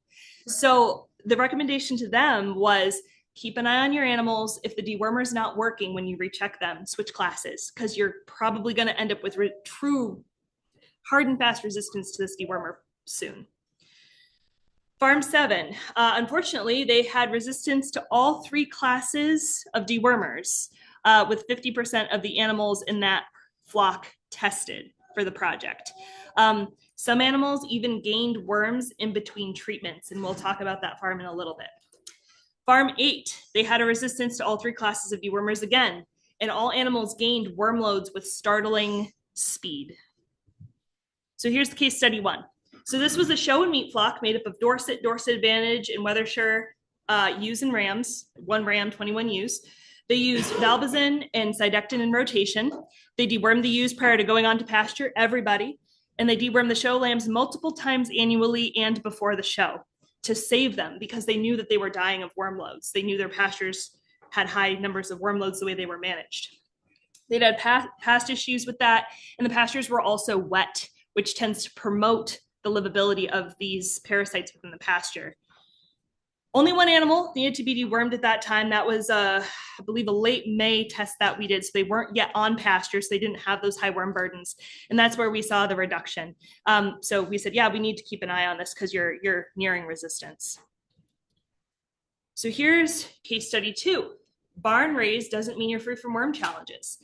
So the recommendation to them was keep an eye on your animals. If the dewormer is not working when you recheck them, switch classes, because you're probably going to end up with true hard and fast resistance to this dewormer soon. Farm 7, unfortunately, they had resistance to all 3 classes of dewormers, with 50% of the animals in that flock tested for the project. Some animals even gained worms in between treatments, and we'll talk about that farm in a little bit. Farm 8, they had a resistance to all 3 classes of dewormers again, and all animals gained worm loads with startling speed. So here's the case study 1. So this was a show and meat flock made up of Dorset, Dorset Advantage, and Weathershire ewes and rams, 1 ram, 21 ewes. They used valbazin and cydectin in rotation. They dewormed the ewes prior to going on to pasture, everybody, and they dewormed the show lambs multiple times annually and before the show to save them, because they knew that they were dying of worm loads. They knew their pastures had high numbers of worm loads the way they were managed. They'd had past issues with that, and the pastures were also wet, which tends to promote the livability of these parasites within the pasture. Only 1 animal needed to be dewormed at that time. That was, I believe, a late May test that we did. So they weren't yet on pasture, so they didn't have those high worm burdens. And that's where we saw the reduction. So we said, yeah, we need to keep an eye on this because you're nearing resistance. So here's case study 2. Barn raised doesn't mean you're free from worm challenges.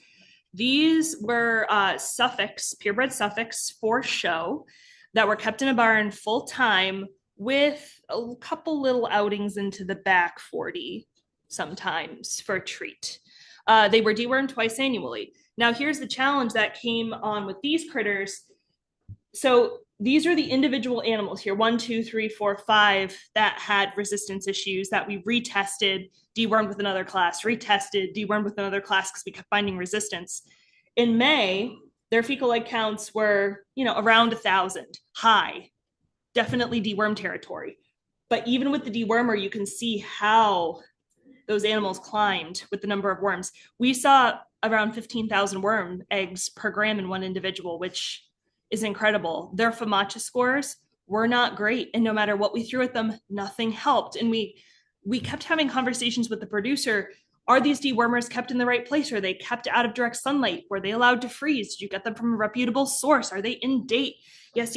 These were Suffolks, purebred Suffolks for show, that were kept in a barn full time with a couple little outings into the back 40 sometimes for a treat. They were dewormed twice annually. Now here's the challenge that came on with these critters. So these are the individual animals here, 1, 2, 3, 4, 5 that had resistance issues that we retested, dewormed with another class, retested, dewormed with another class because we kept finding resistance. In May, their fecal egg counts were, around 1,000, high, definitely deworm territory. But even with the dewormer, you can see how those animals climbed with the number of worms. We saw around 15,000 worm eggs per gram in 1 individual, which is incredible. Their FAMACHA scores were not great, and no matter what we threw at them, nothing helped. And we kept having conversations with the producer. Are these dewormers kept in the right place? Are they kept out of direct sunlight? Were they allowed to freeze? Did you get them from a reputable source? Are they in date? Yes.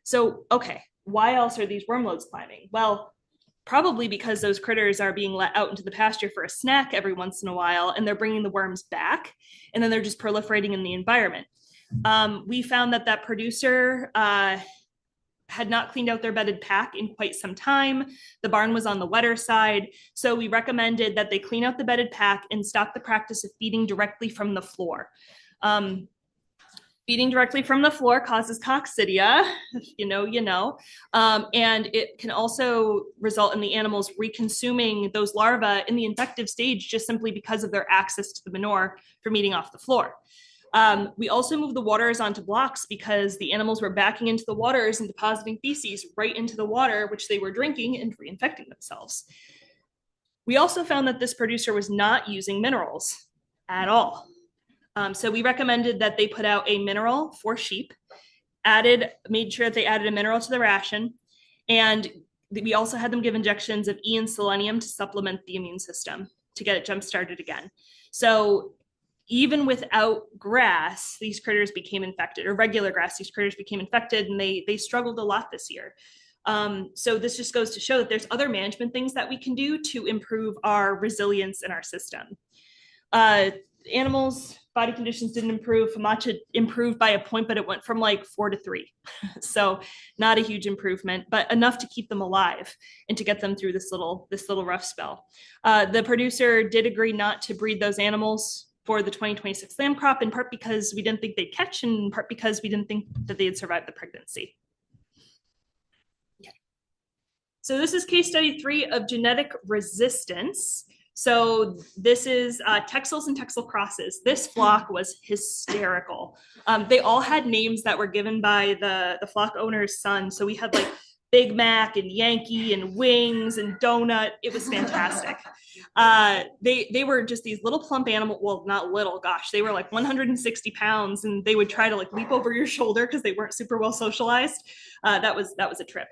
So, okay, why else are these worm loads climbing? Well, probably because those critters are being let out into the pasture for a snack every once in a while, and they're bringing the worms back, and then they're just proliferating in the environment. We found that producer had not cleaned out their bedded pack in quite some time. The barn was on the wetter side. So we recommended that they clean out the bedded pack and stop the practice of feeding directly from the floor. Feeding directly from the floor causes coccidia, you know. And it can also result in the animals reconsuming those larvae in the infective stage just simply because of their access to the manure from eating off the floor. We also moved the waters onto blocks because the animals were backing into the waters and depositing feces right into the water, which they were drinking and reinfecting themselves. We also found that this producer was not using minerals at all. So we recommended that they put out a mineral for sheep, made sure that they added a mineral to the ration, and we also had them give injections of E and selenium to supplement the immune system to get it jump started again. So even without grass, these critters became infected, or regular grass, these critters became infected, and they struggled a lot this year. So this just goes to show that there's other management things that we can do to improve our resilience in our system. Animals' body conditions didn't improve. FAMACHA improved by a point, but it went from like 4 to 3. So not a huge improvement, but enough to keep them alive and to get them through this little rough spell. The producer did agree not to breed those animals for the 2026 lamb crop, in part because we didn't think they'd catch, and in part because we didn't think that they'd survive the pregnancy. Okay. So this is case study 3 of genetic resistance. So this is Texels and Texel crosses. This flock was hysterical. They all had names that were given by the flock owner's son. So we had like Big Mac and Yankee and Wings and Donut. It was fantastic. They were just these little plump animal. Well, not little, gosh, they were like 160 pounds, and they would try to like leap over your shoulder because they weren't super well socialized. That was a trip.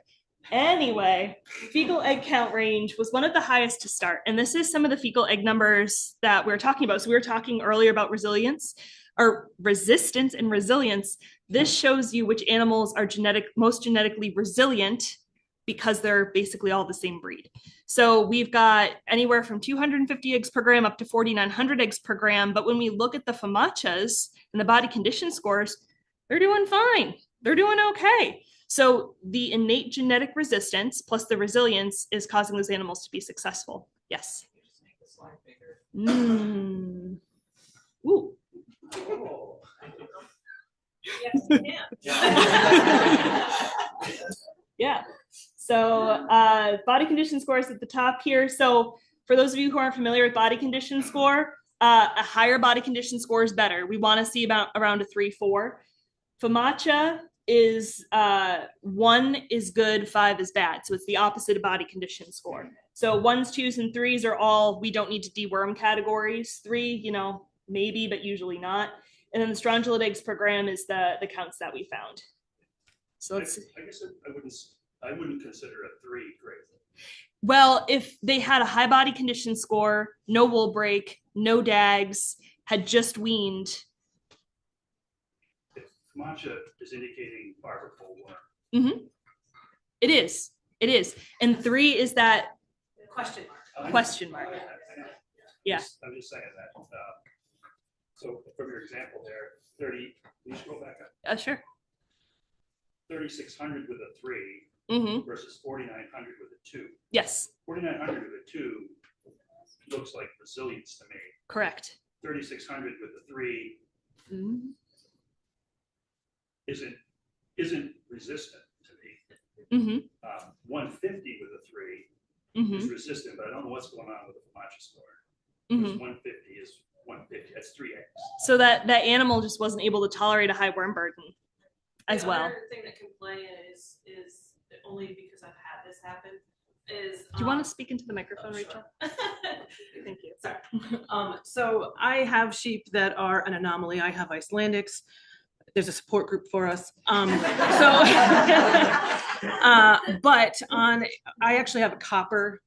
Anyway, fecal egg count range was one of the highest to start. And this is some of the fecal egg numbers that we're talking about. So we were talking earlier about resilience or resistance and resilience. This shows you which animals are most genetically resilient because they're basically all the same breed. So we've got anywhere from 250 eggs per gram up to 4,900 eggs per gram. But when we look at the FAMACHAs and the body condition scores, they're doing fine. They're doing okay. So the innate genetic resistance plus the resilience is causing those animals to be successful. Yes. Mm. Ooh. Oh. Yes, you can. Yeah. So body condition scores at the top here. So for those of you who aren't familiar with body condition score, a higher body condition score is better. We want to see around a 3-4. FAMACHA is 1 is good, 5 is bad. So it's the opposite of body condition score. So 1s, 2s, and 3s are all we don't need to deworm categories. 3, maybe, but usually not. And then the strongyloid eggs per gram is the counts that we found. So let's. I guess I wouldn't consider a 3 great. Well, if they had a high body condition score, no wool break, no DAGs, had just weaned. FAMACHA is indicating barber pole worm. Mm-hmm. It is. And 3 is that Question mark. question mark. Yeah. I'm just saying that. So from your example there, 30, can you scroll back up? Sure. 3,600 with a 3 Mm-hmm. versus 4,900 with a 2. Yes. 4,900 with a 2 looks like resilience to me. Correct. 3,600 with a 3 Mm-hmm. isn't resistant to me. Mm-hmm. 150 with a 3 Mm-hmm. is resistant, but I don't know what's going on with the FAMACHA score. Mm-hmm. 150 is 150. That's 3 eggs. So that animal just wasn't able to tolerate a high worm burden as well. The other thing that can play is only because I've had this happen is. Do you want to speak into the microphone, Rachel? Sure. Thank you. Sorry. So I have sheep that are an anomaly. I have Icelandics. There's a support group for us. But I actually have a copper.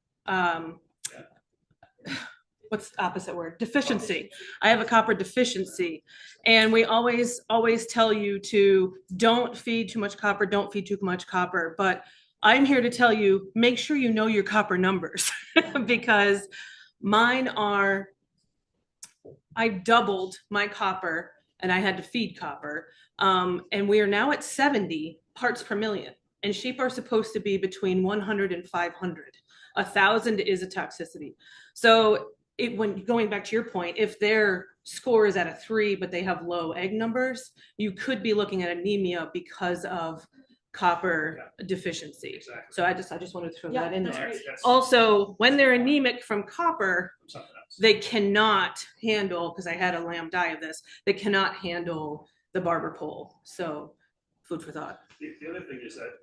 What's the opposite word? Deficiency. I have a copper deficiency, and we always tell you to don't feed too much copper, don't feed too much copper. But I'm here to tell you, make sure you know your copper numbers because mine are. I doubled my copper, and I had to feed copper, and we are now at 70 parts per million. And sheep are supposed to be between 100 and 500. 1,000 is a toxicity. So when going back to your point, if they're score is at a 3, but they have low egg numbers, you could be looking at anemia because of copper deficiency. Exactly. So I just wanted to throw Yeah, that in that's there. great. Also, when they're anemic from copper, Something else. they cannot handle, because I had a lamb die of this, they cannot handle the barber pole. So food for thought. The other thing is that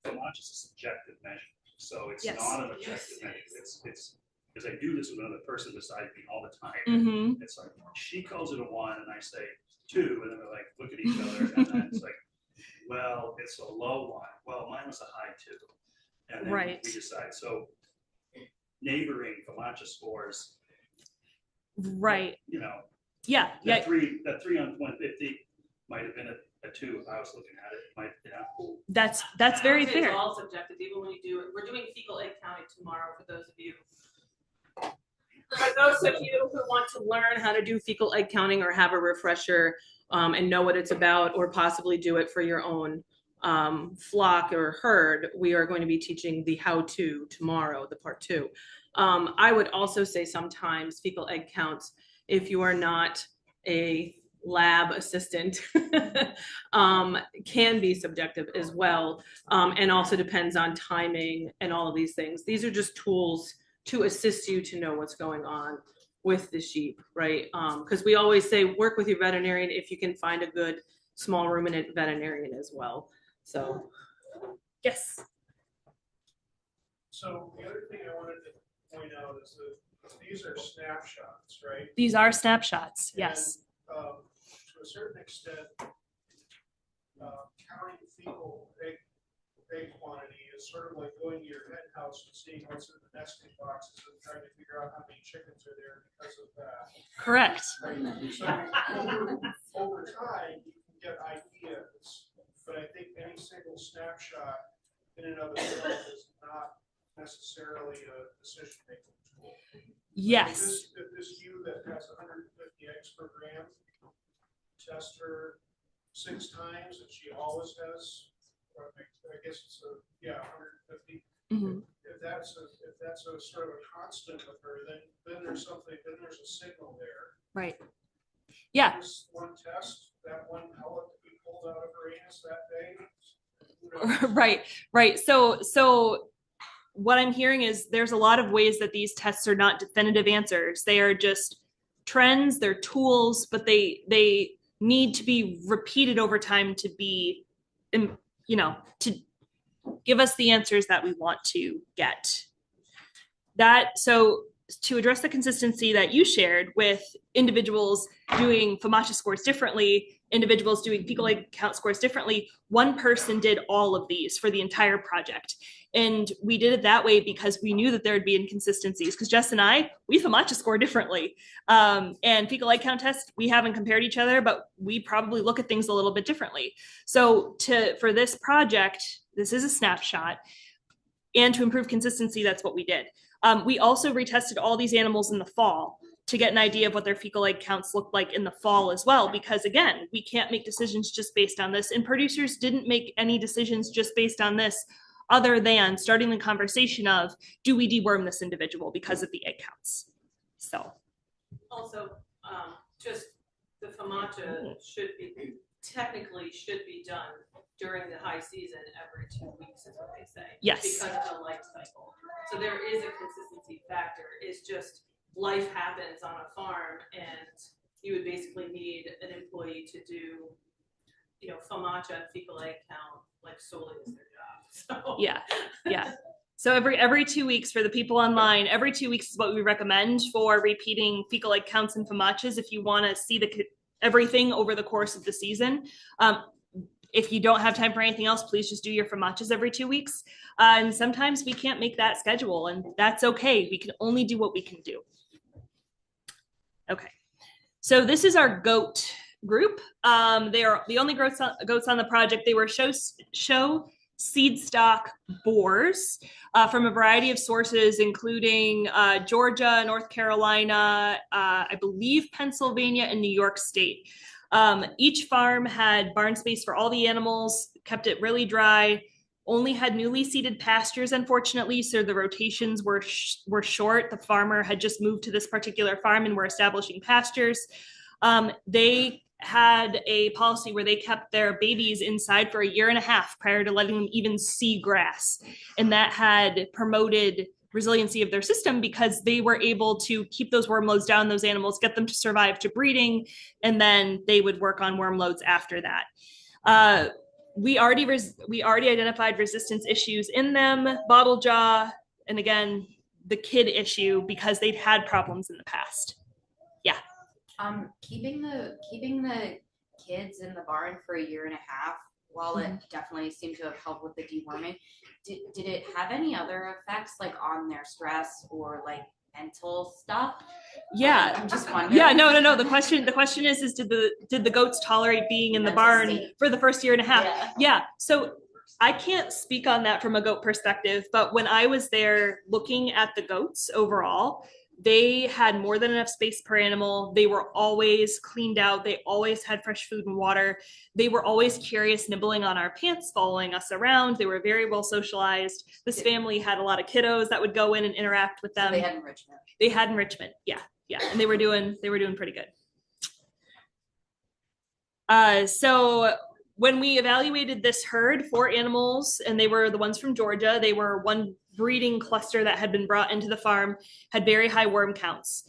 Vermont is a subjective measure, so it's Yes. not an objective measure. It's because I do this with another person beside me all the time. Mhm. It's like she calls it a 1, and I say 2, and then we're like look at each other, and then it's like, well, it's a low 1. Well, mine was a high 2, and then Right. we decide. So neighboring Vermont scores, Right. you know, Yeah. that Yeah. three on 150 might have been a 2 if I was looking at it. Might, you know. That's I very would say fair. It's all subjective, even when you do it. We're doing fecal egg counting tomorrow for those of you. For those of you who want to learn how to do fecal egg counting or have a refresher and know what it's about, or possibly do it for your own flock or herd, we are going to be teaching the how-to tomorrow, the part 2. I would also say sometimes fecal egg counts, if you are not a lab assistant, can be subjective as well, and also depends on timing and all of these things. These are just tools to assist you to know what's going on with the sheep, right? Because we always say work with your veterinarian if you can find a good small ruminant veterinarian as well. So Yes. So the other thing I wanted to point out is that these are snapshots, right? These are snapshots. Yes. And, to a certain extent, counting fecal egg quantity is sort of like going to your hen house and seeing what's in the nesting boxes and trying to figure out how many chickens are there because of that. Correct. Right? So over time, you can get ideas, but I think any single snapshot in and of itself is not necessarily a decision-making tool. Yes. If this ewe that has 150 eggs per gram, test her 6 times and she always has, I guess it's 150. Mhm. If that's a sort of a constant with her, then there's a signal there. Right. Yeah. This one test, that one pellet that we pulled out of her anus that day. Right. So what I'm hearing is there's a lot of ways that these tests are not definitive answers. They are just trends, they're tools, but they need to be repeated over time to be, to give us the answers that we want to get. So to address the consistency that you shared with individuals doing FOMACHA scores differently, individuals doing fecal egg count scores differently, one person did all of these for the entire project. And we did it that way because we knew that there would be inconsistencies, because Jess and we FOMACHA score differently. And fecal egg count tests, we haven't compared each other, but we probably look at things a little bit differently. So for this project, this is a snapshot. And to improve consistency, that's what we did. We also retested all these animals in the fall to get an idea of what their fecal egg counts look like in the fall as well, because again, we can't make decisions just based on this, and producers didn't make any decisions just based on this, other than starting the conversation of, do we deworm this individual because of the egg counts? So also, just the FOMACHA technically should be done during the high season every 2 weeks, is what they say. Yes. Because of the life cycle. So there is a consistency factor. It's just life happens on a farm, and you would basically need an employee to do, FOMACHA and fecal egg count like solely as their job. So yeah. So every 2 weeks for the people online, every 2 weeks is what we recommend for repeating fecal egg counts and FOMACHAs if you want to see everything over the course of the season. If you don't have time for anything else, please just do your FOMACHAs every 2 weeks. And sometimes we can't make that schedule, and that's okay. We can only do what we can do. Okay. So this is our goat group. They are the only goats on the project. They were show seed stock boars from a variety of sources, including Georgia, North Carolina, I believe Pennsylvania, and New York State. Each farm had barn space for all the animals, kept it really dry, only had newly seeded pastures, unfortunately, so the rotations were short. The farmer had just moved to this particular farm and were establishing pastures. They had a policy where they kept their babies inside for a year and a half prior to letting them even see grass, and that had promoted resiliency of their system because they were able to keep those worm loads down, those animals, get them to survive to breeding, and then they would work on worm loads after that. We already identified resistance issues in them, bottle jaw, and again, the kid issue because they'd had problems in the past. Yeah. Keeping the kids in the barn for a year and a half, while it definitely seemed to have helped with the deworming, did it have any other effects like on their stress or like mental stuff? Yeah. I'm just wondering. Yeah, no. The question is did the goats tolerate being in the barn for the first year and a half? Yeah. So I can't speak on that from a goat perspective, but when I was there looking at the goats overall, they had more than enough space per animal. They were always cleaned out. They always had fresh food and water. They were always curious, nibbling on our pants, following us around. They were very well socialized. This family had a lot of kiddos that would go in and interact with them. So they had enrichment. They had enrichment. Yeah. And they were doing pretty good. So when we evaluated this herd for animals, and they were the ones from Georgia, they were one breeding cluster that had been brought into the farm, had very high worm counts.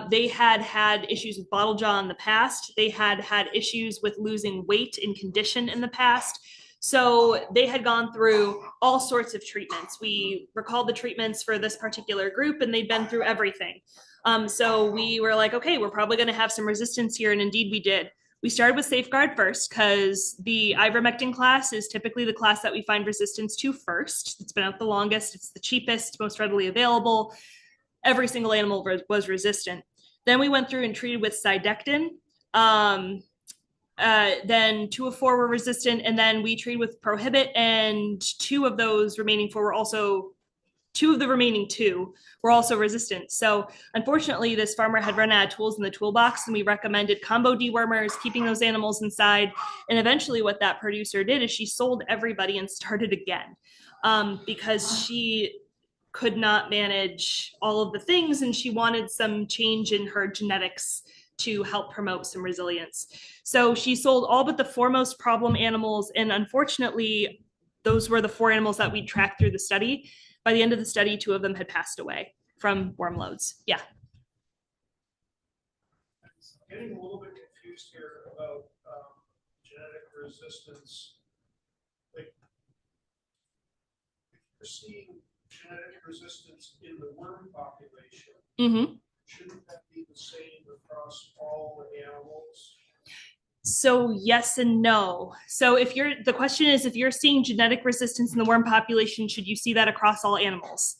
They had issues with bottle jaw in the past. They had issues with losing weight and condition in the past. So they had gone through all sorts of treatments. We recalled the treatments for this particular group, and they'd been through everything. So we were like, okay, we're probably going to have some resistance here. And indeed we did. We started with safeguard first because the ivermectin class is typically the class that we find resistance to first. It's been out the longest. It's the cheapest, most readily available. Every single animal was resistant. Then we went through and treated with cydectin. Then 2 of 4 were resistant. And then we treated with prohibit, and 2 of those remaining 4 were also 2 of the remaining 2 were also resistant. So unfortunately, this farmer had run out of tools in the toolbox, and we recommended combo dewormers, keeping those animals inside. And eventually what that producer did is she sold everybody and started again because she could not manage all of the things, and she wanted some change in her genetics to help promote some resilience. So she sold all but the 4 most problem animals, and unfortunately, those were the 4 animals that we tracked through the study. By the end of the study, 2 of them had passed away from worm loads. Yeah. Getting a little bit confused here about genetic resistance. Like, if you're seeing genetic resistance in the worm population, shouldn't that be the same across all animals? So yes and no. So the question is, if you're seeing genetic resistance in the worm population, should you see that across all animals?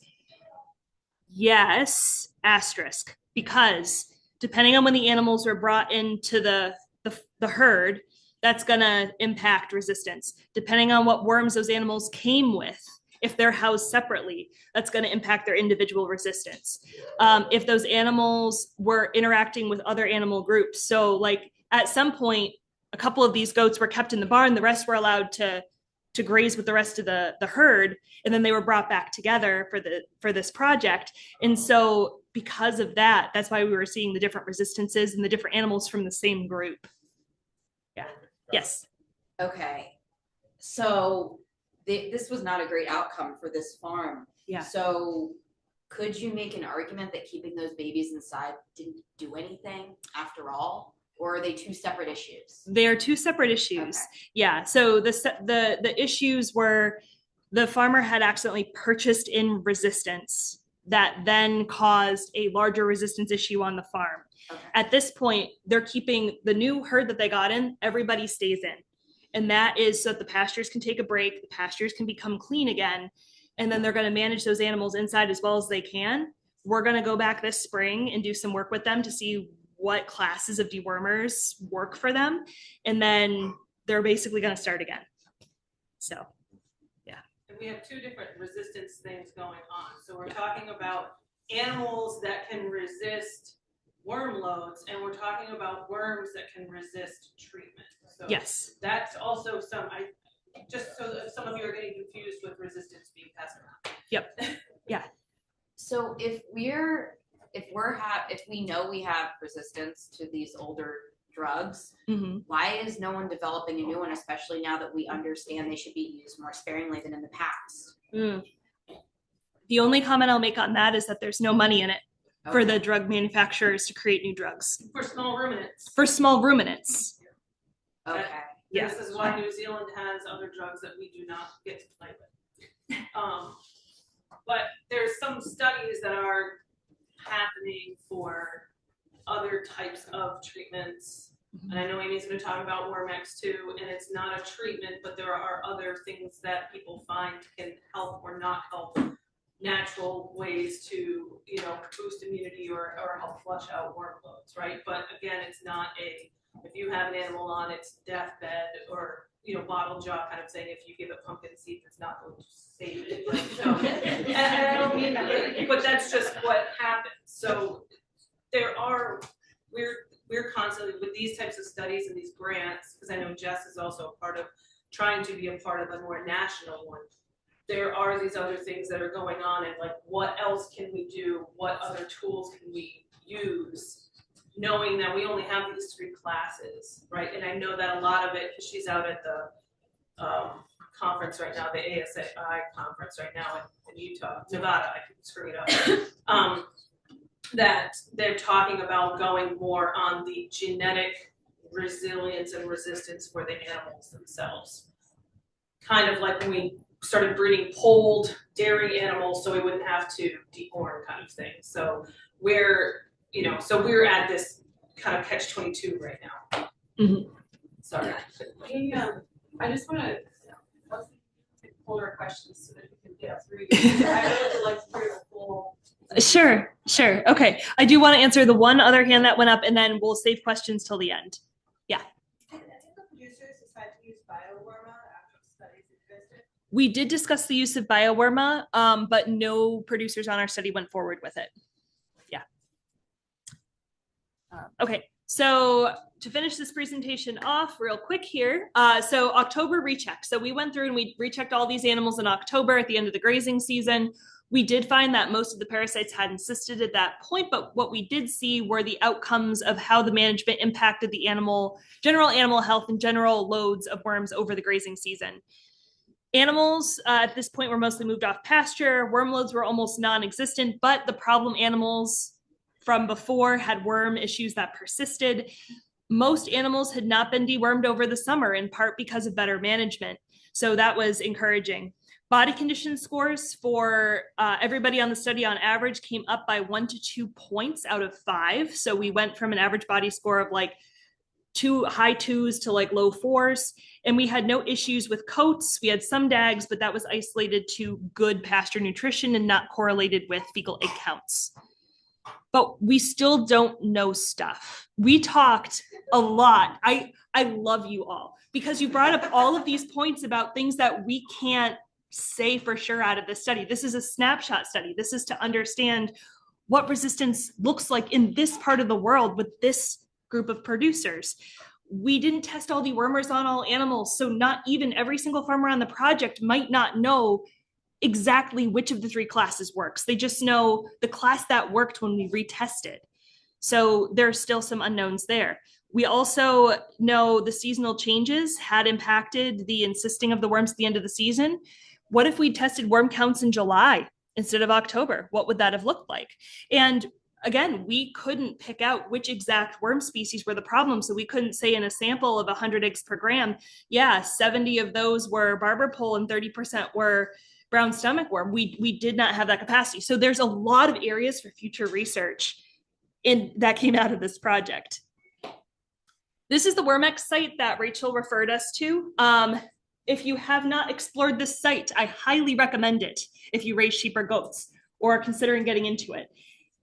Yes, asterisk, because depending on when the animals were brought into the herd, that's gonna impact resistance. Depending on what worms those animals came with, if they're housed separately, that's going to impact their individual resistance. If those animals were interacting with other animal groups, so like at some point, a couple of these goats were kept in the barn, the rest were allowed to graze with the rest of the herd, and then they were brought back together for this project. And so because of that, that's why we were seeing the different resistances and the different animals from the same group. Yeah. Yes. Okay. So this was not a great outcome for this farm. Yeah. So could you make an argument that keeping those babies inside didn't do anything after all? Or are they 2 separate issues? They are 2 separate issues. Okay. Yeah. So the issues were the farmer had accidentally purchased in resistance that then caused a larger resistance issue on the farm. Okay. At this point, they're keeping the new herd that they got in, everybody stays in. And that is so that the pastures can take a break, the pastures can become clean again, and then they're going to manage those animals inside as well as they can. We're going to go back this spring and do some work with them to see what classes of dewormers work for them. And then they're basically going to start again. So, yeah. And we have 2 different resistance things going on. So we're talking about animals that can resist worm loads, and we're talking about worms that can resist treatment. So yes, that's also just so that some of you are getting confused with resistance being passed around. Yep. So if we know we have resistance to these older drugs, Mhm. why is no one developing a new one, especially now that we understand they should be used more sparingly than in the past? The only comment I'll make on that is that there's no money in it for Okay. the drug manufacturers to create new drugs For small ruminants. for small ruminants. Okay. Yeah. This is why New Zealand has other drugs that we do not get to play with. But there's some studies that are happening for other types of treatments. And I know Amy's gonna talk about Wormex too, and it's not a treatment, but there are other things that people find can help or not help. Natural ways to, you know, boost immunity or help flush out workloads, right? But again, it's not if you have an animal on its deathbed or, you know, bottle jaw kind of thing, if you give it pumpkin seeds, it's not going to save it. Like, so, and I don't mean that, but that's just what happens. So we're constantly with these types of studies and these grants, because I know Jess is also a part of trying to be a part of a more national one. There are these other things that are going on, and like, what else can we do? What other tools can we use? Knowing that we only have these 3 classes, right? And I know that a lot of it, because she's out at the conference right now, the ASI conference right now in Utah, Nevada, I keep screwing it up, that they're talking about going more on the genetic resilience and resistance for the animals themselves. Kind of like when we started breeding polled dairy animals so we wouldn't have to dehorn kind of thing. So we're at this kind of catch-22 right now. Mhm. Sorry. I just want to polar questions so that we can get through. I really would like to hear the full. Sure. Okay. I do want to answer the one other hand that went up, and then we'll save questions till the end. I think the producers decided to use bioworma after the studies existed. We did discuss the use of bioworma, but no producers on our study went forward with it. Yeah. Okay. So to finish this presentation off real quick here, so October recheck. So we went through and we rechecked all these animals in October at the end of the grazing season. We did find that most of the parasites had insisted at that point, but what we did see were the outcomes of how the management impacted the general animal health and general loads of worms over the grazing season. Animals at this point were mostly moved off pasture. Worm loads were almost non-existent, but the problem animals from before had worm issues that persisted. Most animals had not been dewormed over the summer, in part because of better management. So that was encouraging. Body condition scores for everybody on the study on average came up by 1 to 2 points out of 5. So we went from an average body score of like high 2s to like low 4s. And we had no issues with coats. We had some DAGs, but that was isolated to good pasture nutrition and not correlated with fecal egg counts. But we still don't know stuff. We talked a lot. I love you all because you brought up all of these points about things that we can't say for sure out of this study. This is a snapshot study. This is to understand what resistance looks like in this part of the world with this group of producers. We didn't test all dewormers on all animals, so not even every single farmer on the project might not know exactly which of the 3 classes works. They just know the class that worked when we retested. So there's still some unknowns there. We also know the seasonal changes had impacted the insisting of the worms at the end of the season. What if we tested worm counts in July instead of October? What would that have looked like? And again, we couldn't pick out which exact worm species were the problem. So we couldn't say in a sample of 100 eggs per gram, 70 of those were barber pole and 30% were brown stomach worm. We did not have that capacity. So there's a lot of areas for future research that came out of this project. This is the Wormex site that Rachel referred us to. If you have not explored this site, I highly recommend it if you raise sheep or goats or are considering getting into it.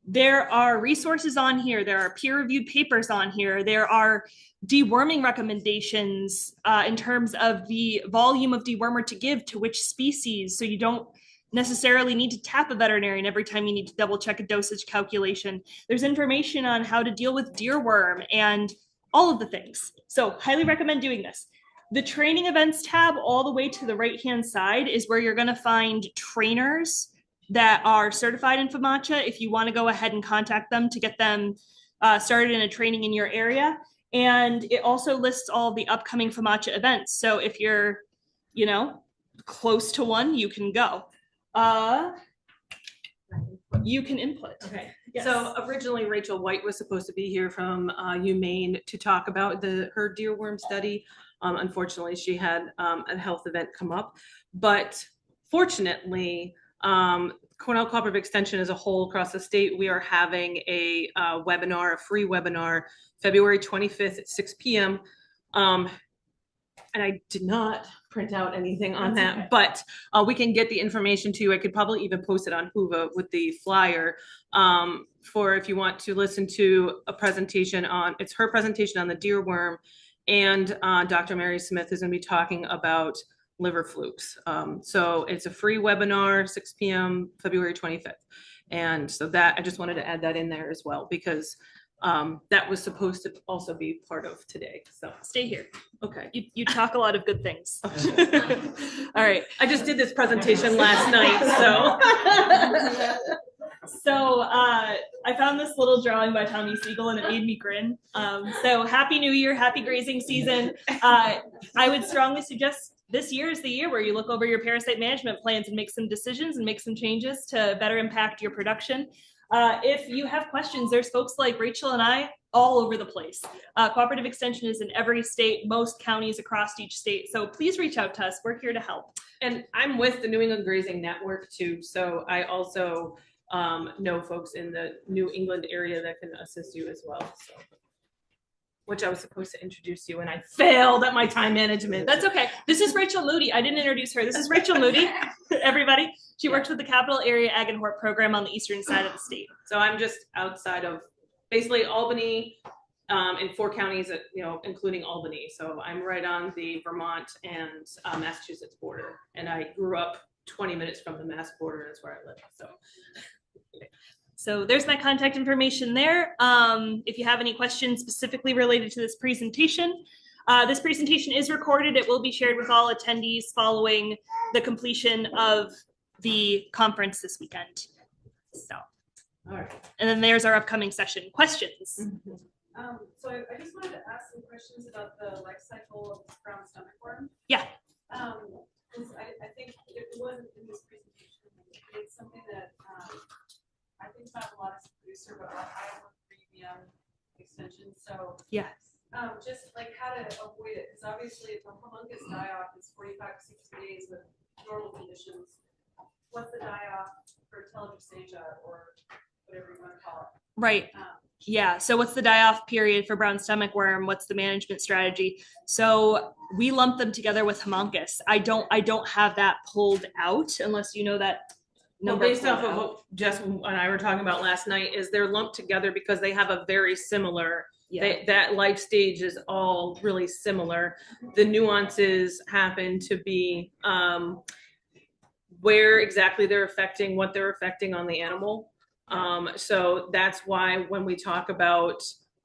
There are resources on here. There are peer-reviewed papers on here. There are deworming recommendations in terms of the volume of dewormer to give to which species. So you don't necessarily need to tap a veterinarian every time you need to double check a dosage calculation. There's information on how to deal with deer worm and all of the things. So highly recommend doing this. The training events tab all the way to the right-hand side is where you're gonna find trainers that are certified in FAMACHA if you want to go ahead and contact them to get them started in a training in your area. And it also lists all of the upcoming FAMACHA events. So if you're, you know, close to one, you can go. You can input. Okay. Yes. So originally Rachel White was supposed to be here from Humane to talk about her deerworm study. Unfortunately, she had a health event come up, but fortunately, Cornell Cooperative Extension as a whole across the state, we are having a webinar, a free webinar, February 25th at 6 p.m. And I did not print out anything on That's that, okay. but we can get the information to you. I could probably even post it on Hoover with the flyer for if you want to listen to a presentation on, it's her presentation on the deerworm, and Dr. Mary Smith is going to be talking about liver flukes. So it's a free webinar, 6 p.m. February 25th. And so that, I just wanted to add that in there as well, because that was supposed to also be part of today. So Stay here. okay. You talk a lot of good things. Okay. All right. I just did this presentation last night, so. So I found this little drawing by Tommy Siegel and it made me grin. So happy New Year, happy grazing season. I would strongly suggest this year is the year where you look over your parasite management plans and make some decisions and make some changes to better impact your production. If you have questions, there's folks like Rachel and I all over the place. Cooperative Extension is in every state, most counties across each state. So please reach out to us. We're here to help. And I'm with the New England Grazing Network too. So I also know folks in the New England area that can assist you as well. So, which I was supposed to introduce you and I failed at my time management. That's okay. This is Rachel Moody. I didn't introduce her. This is Rachel Moody, everybody. She works with the Capital Area Ag and Hort program on the eastern side of the state. So I'm just outside of basically Albany and 4 counties, including Albany. So I'm right on the Vermont and Massachusetts border. And I grew up 20 minutes from the Mass border. That's where I live. So there's my contact information there. If you have any questions specifically related to this presentation is recorded. It will be shared with all attendees following the completion of the conference this weekend. So, all right. And then there's our upcoming session. Questions? So I just wanted to ask some questions about the life cycle of brown stomach worm. Yeah. 'Cause I think it wasn't in this presentation. It's something that I think about a lot as a producer, but I work for UVM extension. So Yes. just like how to avoid it. Because obviously if a humongous die-off is 45 to 60 days with normal conditions, what's the die-off for telangiectasia or whatever you want to call it? Right. Yeah. So what's the die-off period for brown stomach worm? What's the management strategy? So we lump them together with homunculus. I don't have that pulled out unless you know that. No, based off of what Jess and I were talking about last night, is they're lumped together because they have a very similar, that life stage is all really similar. The nuances happen to be where exactly they're affecting, what they're affecting on the animal. So that's why when we talk about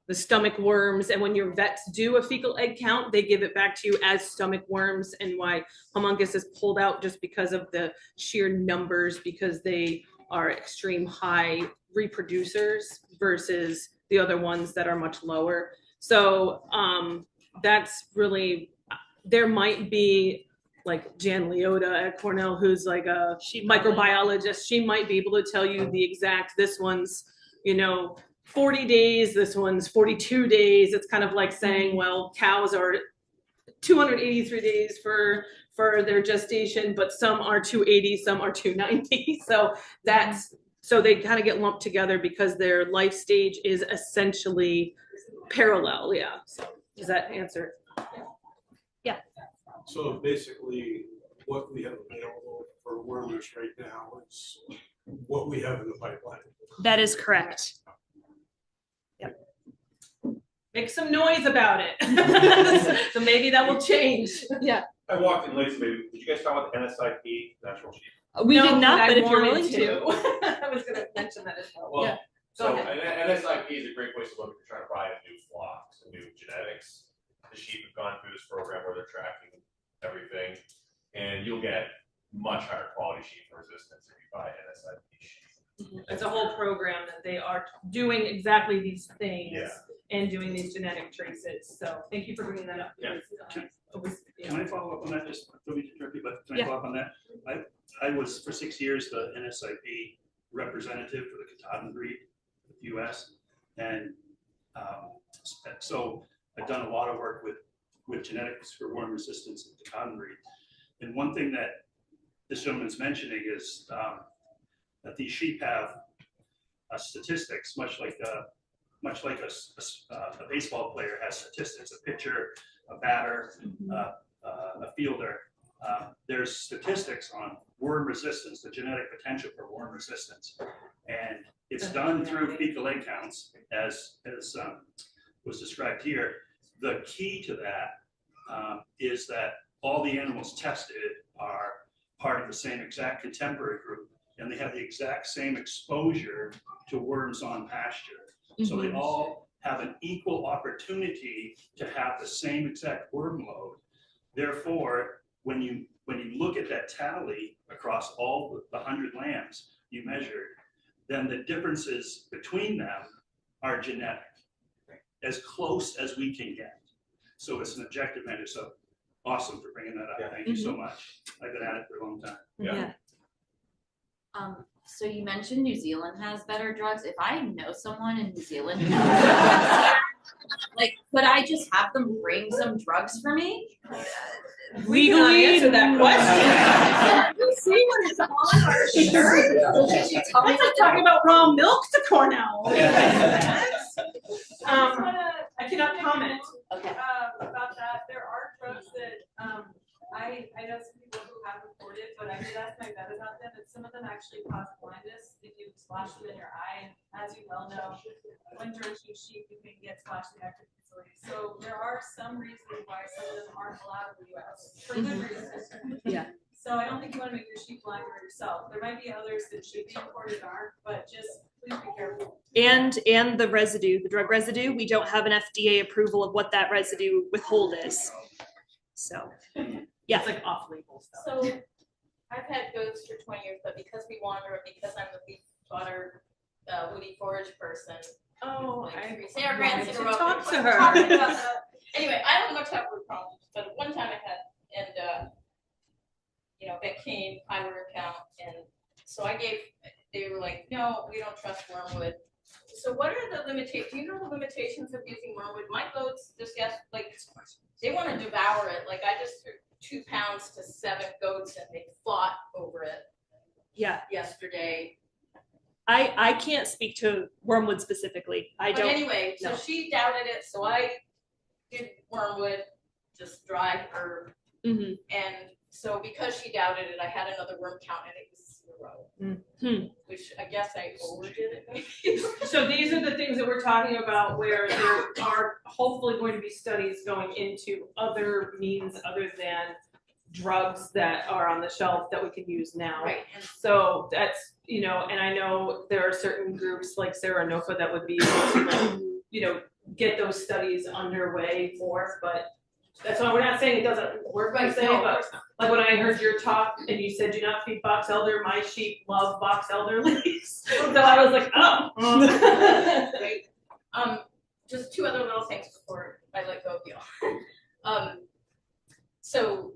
the stomach worms and when your vets do a fecal egg count, they give it back to you as stomach worms, and why homunculus is pulled out just because of the sheer numbers, because they are extreme high reproducers versus the other ones that are much lower. So that's really, there might be like Jan Leota at Cornell, who's like a microbiologist. She might be able to tell you the exact, this one's, 40 days, this one's 42 days. It's kind of like saying, well, cows are 283 days for their gestation, but some are 280, some are 290. So so they kind of get lumped together because their life stage is essentially parallel. Yeah. So does that answer? Yeah. So basically, what we have available for wormers right now is what we have in the pipeline. That is correct. Make some noise about it. So maybe that will change. Yeah. I walked in late, so maybe, did you guys talk about the NSIP, natural sheep? We did not, but if you're wanted willing to. I was going to mention that as well. Well, Yeah. so an NSIP is a great place to look if you're trying to buy a new flock, some new genetics. the sheep have gone through this program where they're tracking everything, and you'll get much higher quality sheep resistance if you buy NSIP sheep. It's a whole program that they are doing exactly these things Yeah. and doing these genetic traces. So thank you for bringing that up. Yeah. Yeah. Can I follow up on that? Just don't mean to interrupt you, but can I Yeah. follow up on that? I was for 6 years the NSIP representative for the Katahdin breed, the US, and so I've done a lot of work with genetics for worm resistance in the Katahdin breed. And one thing that this gentleman's mentioning is that these sheep have statistics, much like a baseball player has statistics, a pitcher, a batter, a fielder. There's statistics on worm resistance, the genetic potential for worm resistance, and it's done through fecal egg counts, as was described here. The key to that is that all the animals tested are part of the same exact contemporary group, and they have the exact same exposure to worms on pasture. So they all have an equal opportunity to have the same exact worm load. Therefore, when you look at that tally across all the 100 lambs you measured, then the differences between them are genetic, as close as we can get. So it's an objective measure. So awesome for bringing that up. Yeah. Thank you so much. I've been at it for a long time. Yeah. So you mentioned New Zealand has better drugs. If I know someone in New Zealand, like, could I just have them bring some drugs for me? We cannot answer that question. See what is on our shirt? Could you tell me It's like what talking about raw milk to Cornell. I cannot comment. Okay. About that, there are drugs that, I know some people who have reported, but I did ask my vet about them, and some of them actually cause blindness if you splash them in your eye, and as you well know, when drenching sheep, you can get splashed in active easily. So there are some reasons why some of them aren't allowed in the US, for good reasons. Yeah. So I don't think you wanna make your sheep blind or yourself. There might be others that should be imported that aren't, but just please be careful. And the residue, the drug residue, we don't have an FDA approval of what that residue withhold is. So, yeah. It's like off-label stuff. So I've had goats for 20 years, but because we wander, because I'm the leaf water, woody forage person. Oh, like, I say our wanted grandson to grew up talk with- to her. talking about that. Anyway, I don't much have root problems, but one time I had, and that came high worm count, and so they were like, no, we don't trust wormwood. So what are the limitations? Do you know the limitations of using wormwood? My goats just they want to devour it. Like I just threw 2 pounds to 7 goats, and they fought over it Yeah. yesterday. I can't speak to wormwood specifically. I But don't. anyway, so no. she doubted it, so I did wormwood, just dry herb, Mhm. and so because she doubted it, I had another worm count, and it was 0. Which I guess I overdid it maybe. So these are the things that we're talking about where there are hopefully going to be studies going into other means other than drugs that are on the shelf that we can use now. Right, and So that's, and I know there are certain groups like Sarah Nofa that would be able to, get those studies underway for, but that's why we're not saying it doesn't work per se, no, of but course not. like when I heard your talk and you said do not feed box elder, my sheep love box elder leaves. So I was like, oh. Right. Just 2 other little things before I let go of y'all. So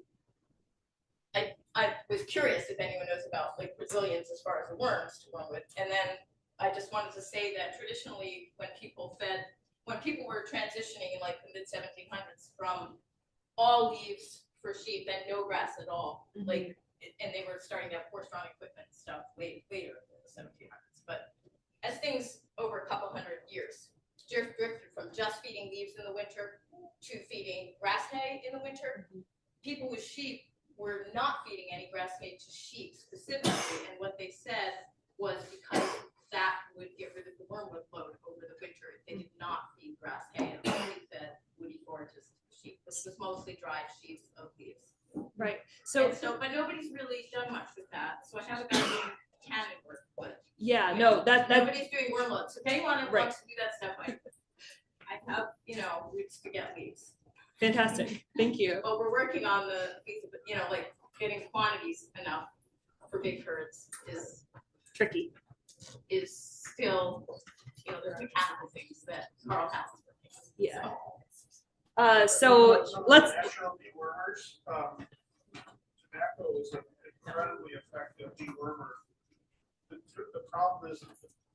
I was curious if anyone knows about like resilience as far as the worms to wormwood, and then I just wanted to say that traditionally when people were transitioning in like the mid 1700s from all leaves for sheep and no grass at all, like, and they were starting to have horse-drawn equipment and stuff way later in the 1700s. But as things over a couple hundred years drifted from just feeding leaves in the winter to feeding grass hay in the winter, people with sheep were not feeding any grass hay to sheep specifically, and what they said was because that would get rid of the wormwood load over the winter. They did not feed grass hay and only fed woody forages to sheep. This was mostly dried sheaves of leaves. Right. So, but nobody's really done much with that. So I have a guy doing canning work, but Yeah. No. That. nobody's doing wormwood. So if anyone Right. wants to do that stuff, I have, roots to get leaves. Fantastic. Thank you. But we're working on the, you know, like getting quantities enough for big herds Tricky. is still, you know, there's mechanical things that Carl has. Yeah. So let's. Natural dewormers, tobacco is an incredibly effective dewormer. The problem is that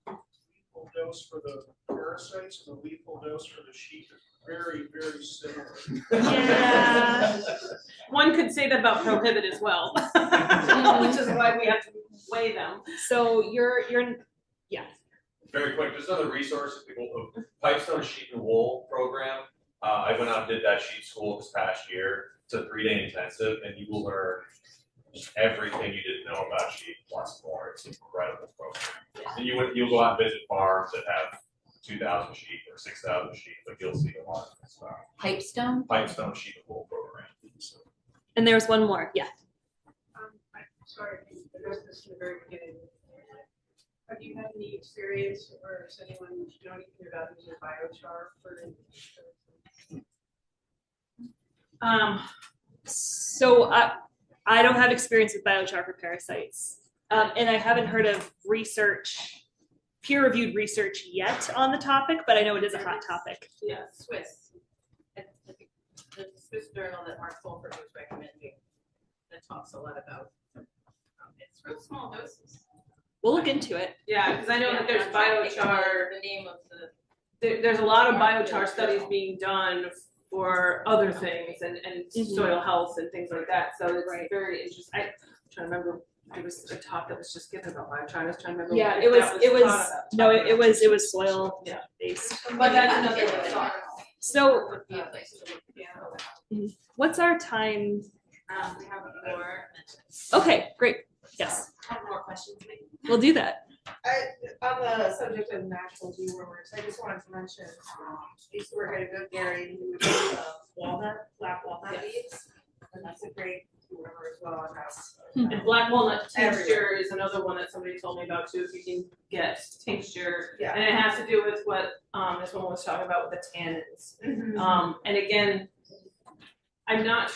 the lethal dose for the parasites and the lethal dose for the sheep is very, very similar. Yeah. One could say that about prohibit as well, which is why we have to weigh them. So you're yeah. Very quick, just another resource, people, Pipestone Sheep and Wool program. I went out and did that sheep school this past year. It's a 3-day intensive, and you will learn just everything you didn't know about sheep plus more. It's an incredible program. And you'll go out and visit farms that have 2,000 sheep or 6,000 sheep, but you'll see a lot of stuff. Pipestone Sheep and Wool program. So. And there's one more. Yeah. I'm sorry, I addressed this in the very beginning. Have you had any experience or does anyone know anything about using biochar for? So I don't have experience with biochar for parasites, and I haven't heard of peer-reviewed research yet on the topic, but I know it is a hot topic. Yeah, Swiss. The Swiss journal that Mark Fulford was recommending that talks a lot about. It's real small doses. We'll look into it. Yeah, because I know that there's biochar. The name of There's a lot of biochar studies being done for other things and soil health and things like that. So it's very interesting. I'm trying to remember. There was a talk that was just given about biochar. I was trying to remember. Yeah, it was soil based. But that's another thing. So what's our time? we have more. Okay, great. Yes, Have more questions, maybe? we'll do that. On the subject of natural dewormers, I just wanted to mention, I used to work at a good dairy who would use black walnut leaves, and that's a great dewormer as well, and that's. And black walnut tincture is another one that somebody told me about too. If you can get tincture, Yeah. and it has to do with what this one was talking about with the tannins. And again, I'm not.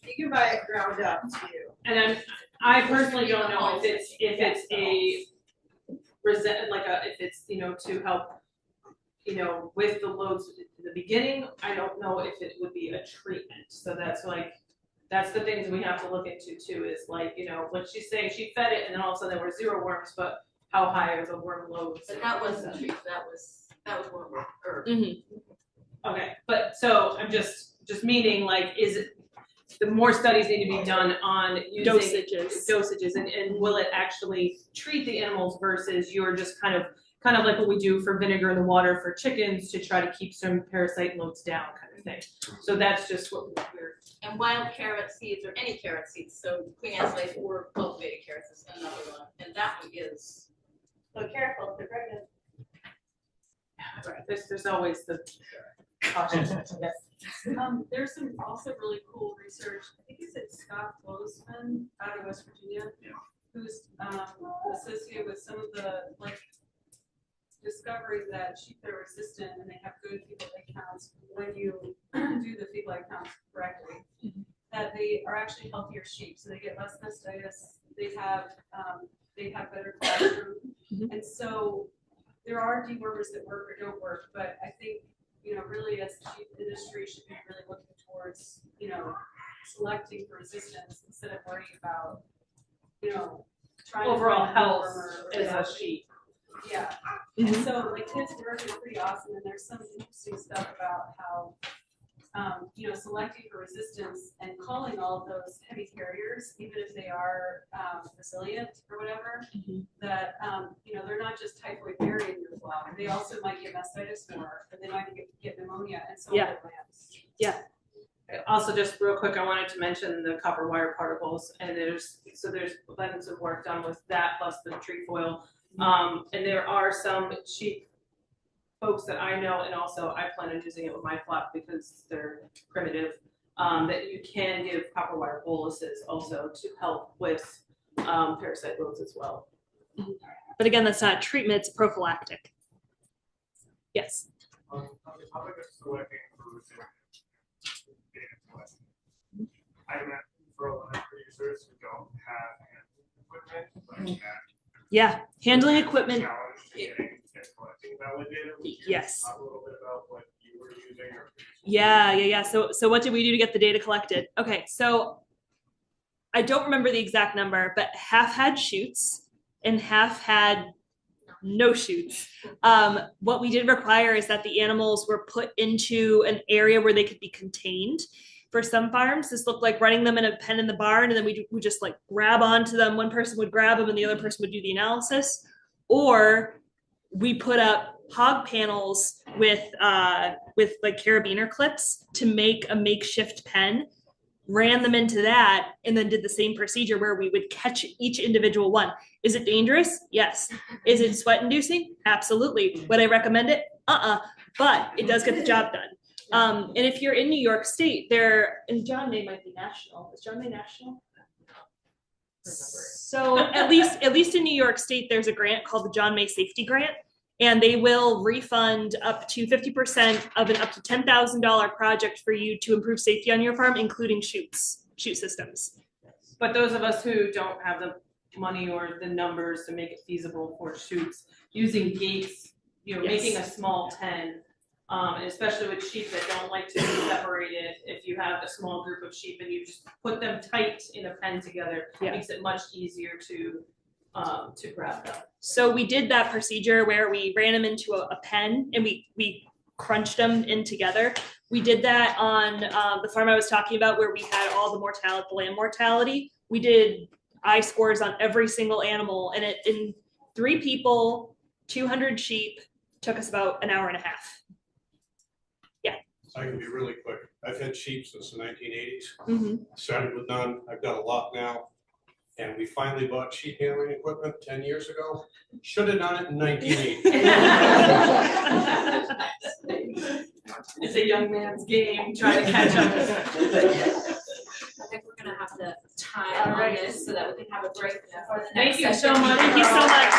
You can buy it ground up too. And I personally don't know if it's a if it's to help with the loads in the beginning. I don't know if it would be a treatment. So that's the things we have to look into too. Is what she's saying. She fed it, and then all of a sudden there were 0 worms, but how high are the worm loads? But that wasn't treat. That was worm herb. Okay, but so I'm just meaning is it the more studies need to be done on using dosages and will it actually treat the animals versus you're just kind of like what we do for vinegar in the water for chickens to try to keep some parasite loads down kind of thing. So that's just what we're. And wild carrot seeds or any carrot seeds, so Queen Anne's lace or cultivated carrots is another one, and that one is. So careful if they're pregnant. Right. There's always the caution. Yes. There's some also really cool research. I think it's Scott Bozeman out of West Virginia, who's associated with some of the discovering that sheep that are resistant and they have good fecal egg counts when you do the fecal egg counts correctly. That they are actually healthier sheep, so they get less mastitis. They have better colostrum, and so there are dewormers that work or don't work. But I think really as the sheep industry should be really looking towards selecting for resistance instead of worrying about trying overall to health as a sheep. Yeah. And so his work is pretty awesome, and there's some interesting stuff about how selecting for resistance and calling all of those heavy carriers, even if they are resilient or whatever, that they're not just typhoid bacteria in your flock. They also might get mastitis more, or they might get pneumonia, and so on their lands. Yeah. Also, just real quick, I wanted to mention the copper wire particles, and there's been some work done with that plus the trefoil. And there are some sheep folks that I know, and also I plan on using it with my flock because they're primitive, that you can give copper wire boluses also to help with parasite loads as well. But again, that's not treatment, it's prophylactic. Yes. On the topic of selecting for resistance, have equipment, like that. Yeah, handling equipment. Challenge to getting and collecting validated. Yes. Talk a little bit about what you were using or. Yeah. So what did we do to get the data collected? Okay, so I don't remember the exact number, but half had shoots and half had no shoots. What we did require is that the animals were put into an area where they could be contained. For some farms, this looked like running them in a pen in the barn, and then we would just like grab onto them. One person would grab them and the other person would do the analysis. Or we put up hog panels with like carabiner clips to make a makeshift pen, ran them into that, and then did the same procedure where we would catch each individual one. Is it dangerous? Yes. Is it sweat inducing? Absolutely. Would I recommend it? But it does get the job done. And if you're in New York State, and John May might be national. Is John May national? So at least in New York State, there's a grant called the John May Safety Grant, and they will refund up to 50% of an up to $10,000 project for you to improve safety on your farm, including shoot systems. But those of us who don't have the money or the numbers to make it feasible for shoots, using gates, Yes. making a small pen, and especially with sheep that don't like to be separated, if you have a small group of sheep and you just put them tight in a pen together, it makes it much easier to grab them. So we did that procedure where we ran them into a pen and we crunched them in together. We did that on the farm I was talking about where we had all the lamb mortality. We did I-scores on every single animal, and in 3 people, 200 sheep, took us about an hour and a half. I can be really quick. I've had sheep since the 1980s. Mm-hmm. Started with none. I've got a lot now. And we finally bought sheep handling equipment 10 years ago. Should have done it in 1980. It's a young man's game, trying to catch up. I think we're gonna have to time on this so that we can have a break before the next Thank you so session. much. Thank you so much.